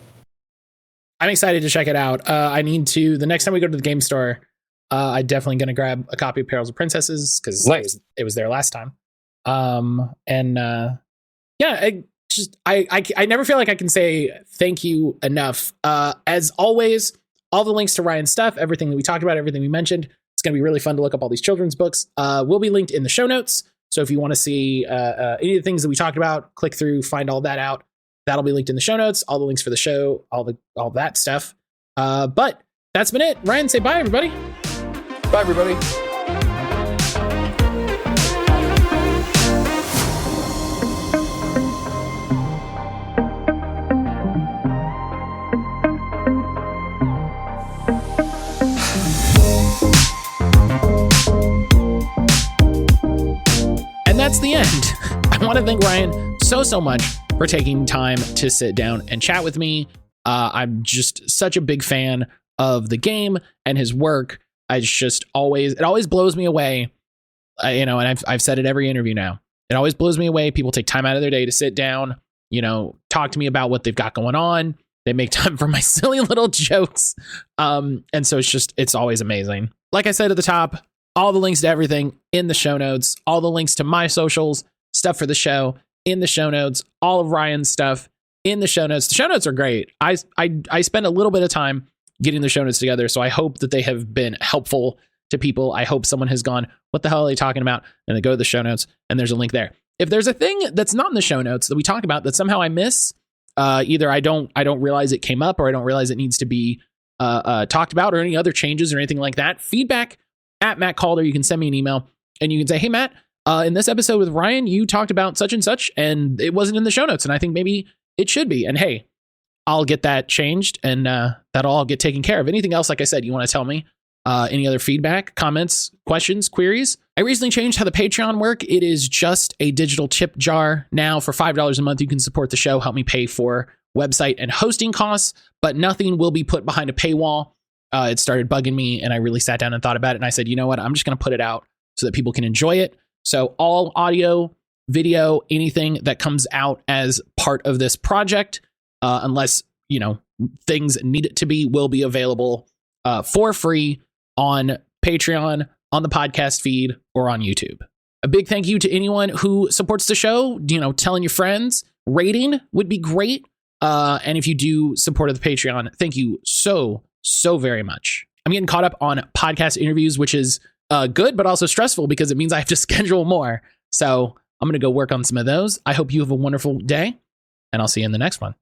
I'm excited to check it out. I need to, the next time we go to the game store, I'm definitely going to grab a copy of Perils of Princesses because it was there last time. I never feel like I can say thank you enough. As always, all the links to Ryan's stuff, everything that we talked about, everything we mentioned, it's going to be really fun to look up all these children's books. Will be linked in the show notes. So if you want to see any of the things that we talked about, click through, find all that out. That'll be linked in the show notes, all the links for the show, all that stuff. But that's been it. Ryan, say bye, everybody. Bye, everybody. And that's the end. I want to thank Ryan so much for taking time to sit down and chat with me. I'm just such a big fan of the game and his work. It always blows me away. And I've said it every interview now. It always blows me away. People take time out of their day to sit down, talk to me about what they've got going on. They make time for my silly little jokes. And so it's always amazing. Like I said at the top, all the links to everything in the show notes, all the links to my socials, stuff for the show in the show notes, all of Ryan's stuff in the show notes. The show notes are great. I spend a little bit of time getting the show notes together, so I hope that they have been helpful to people. I hope someone has gone, what the hell are they talking about? And they go to the show notes and there's a link there. If there's a thing that's not in the show notes that we talk about that somehow I miss, either I don't realize it came up or I don't realize it needs to be talked about or any other changes or anything like that, feedback at mattcaulder. You can send me an email and you can say, hey, Matt, in this episode with Ryan, you talked about such and such and it wasn't in the show notes. And I think maybe it should be. And hey, I'll get that changed and that'll all get taken care of. Anything else, like I said, you want to tell me? Any other feedback, comments, questions, queries? I recently changed how the Patreon work. It is just a digital tip jar now. For $5 a month, you can support the show, help me pay for website and hosting costs, but nothing will be put behind a paywall. It started bugging me and I really sat down and thought about it. And I said, you know what? I'm just going to put it out so that people can enjoy it. So all audio, video, anything that comes out as part of this project, unless, things need it to be, will be available for free on Patreon, on the podcast feed, or on YouTube. A big thank you to anyone who supports the show. Telling your friends, rating would be great. And if you do support the Patreon, thank you so very much. I'm getting caught up on podcast interviews, which is good, but also stressful because it means I have to schedule more. So I'm going to go work on some of those. I hope you have a wonderful day, and I'll see you in the next one.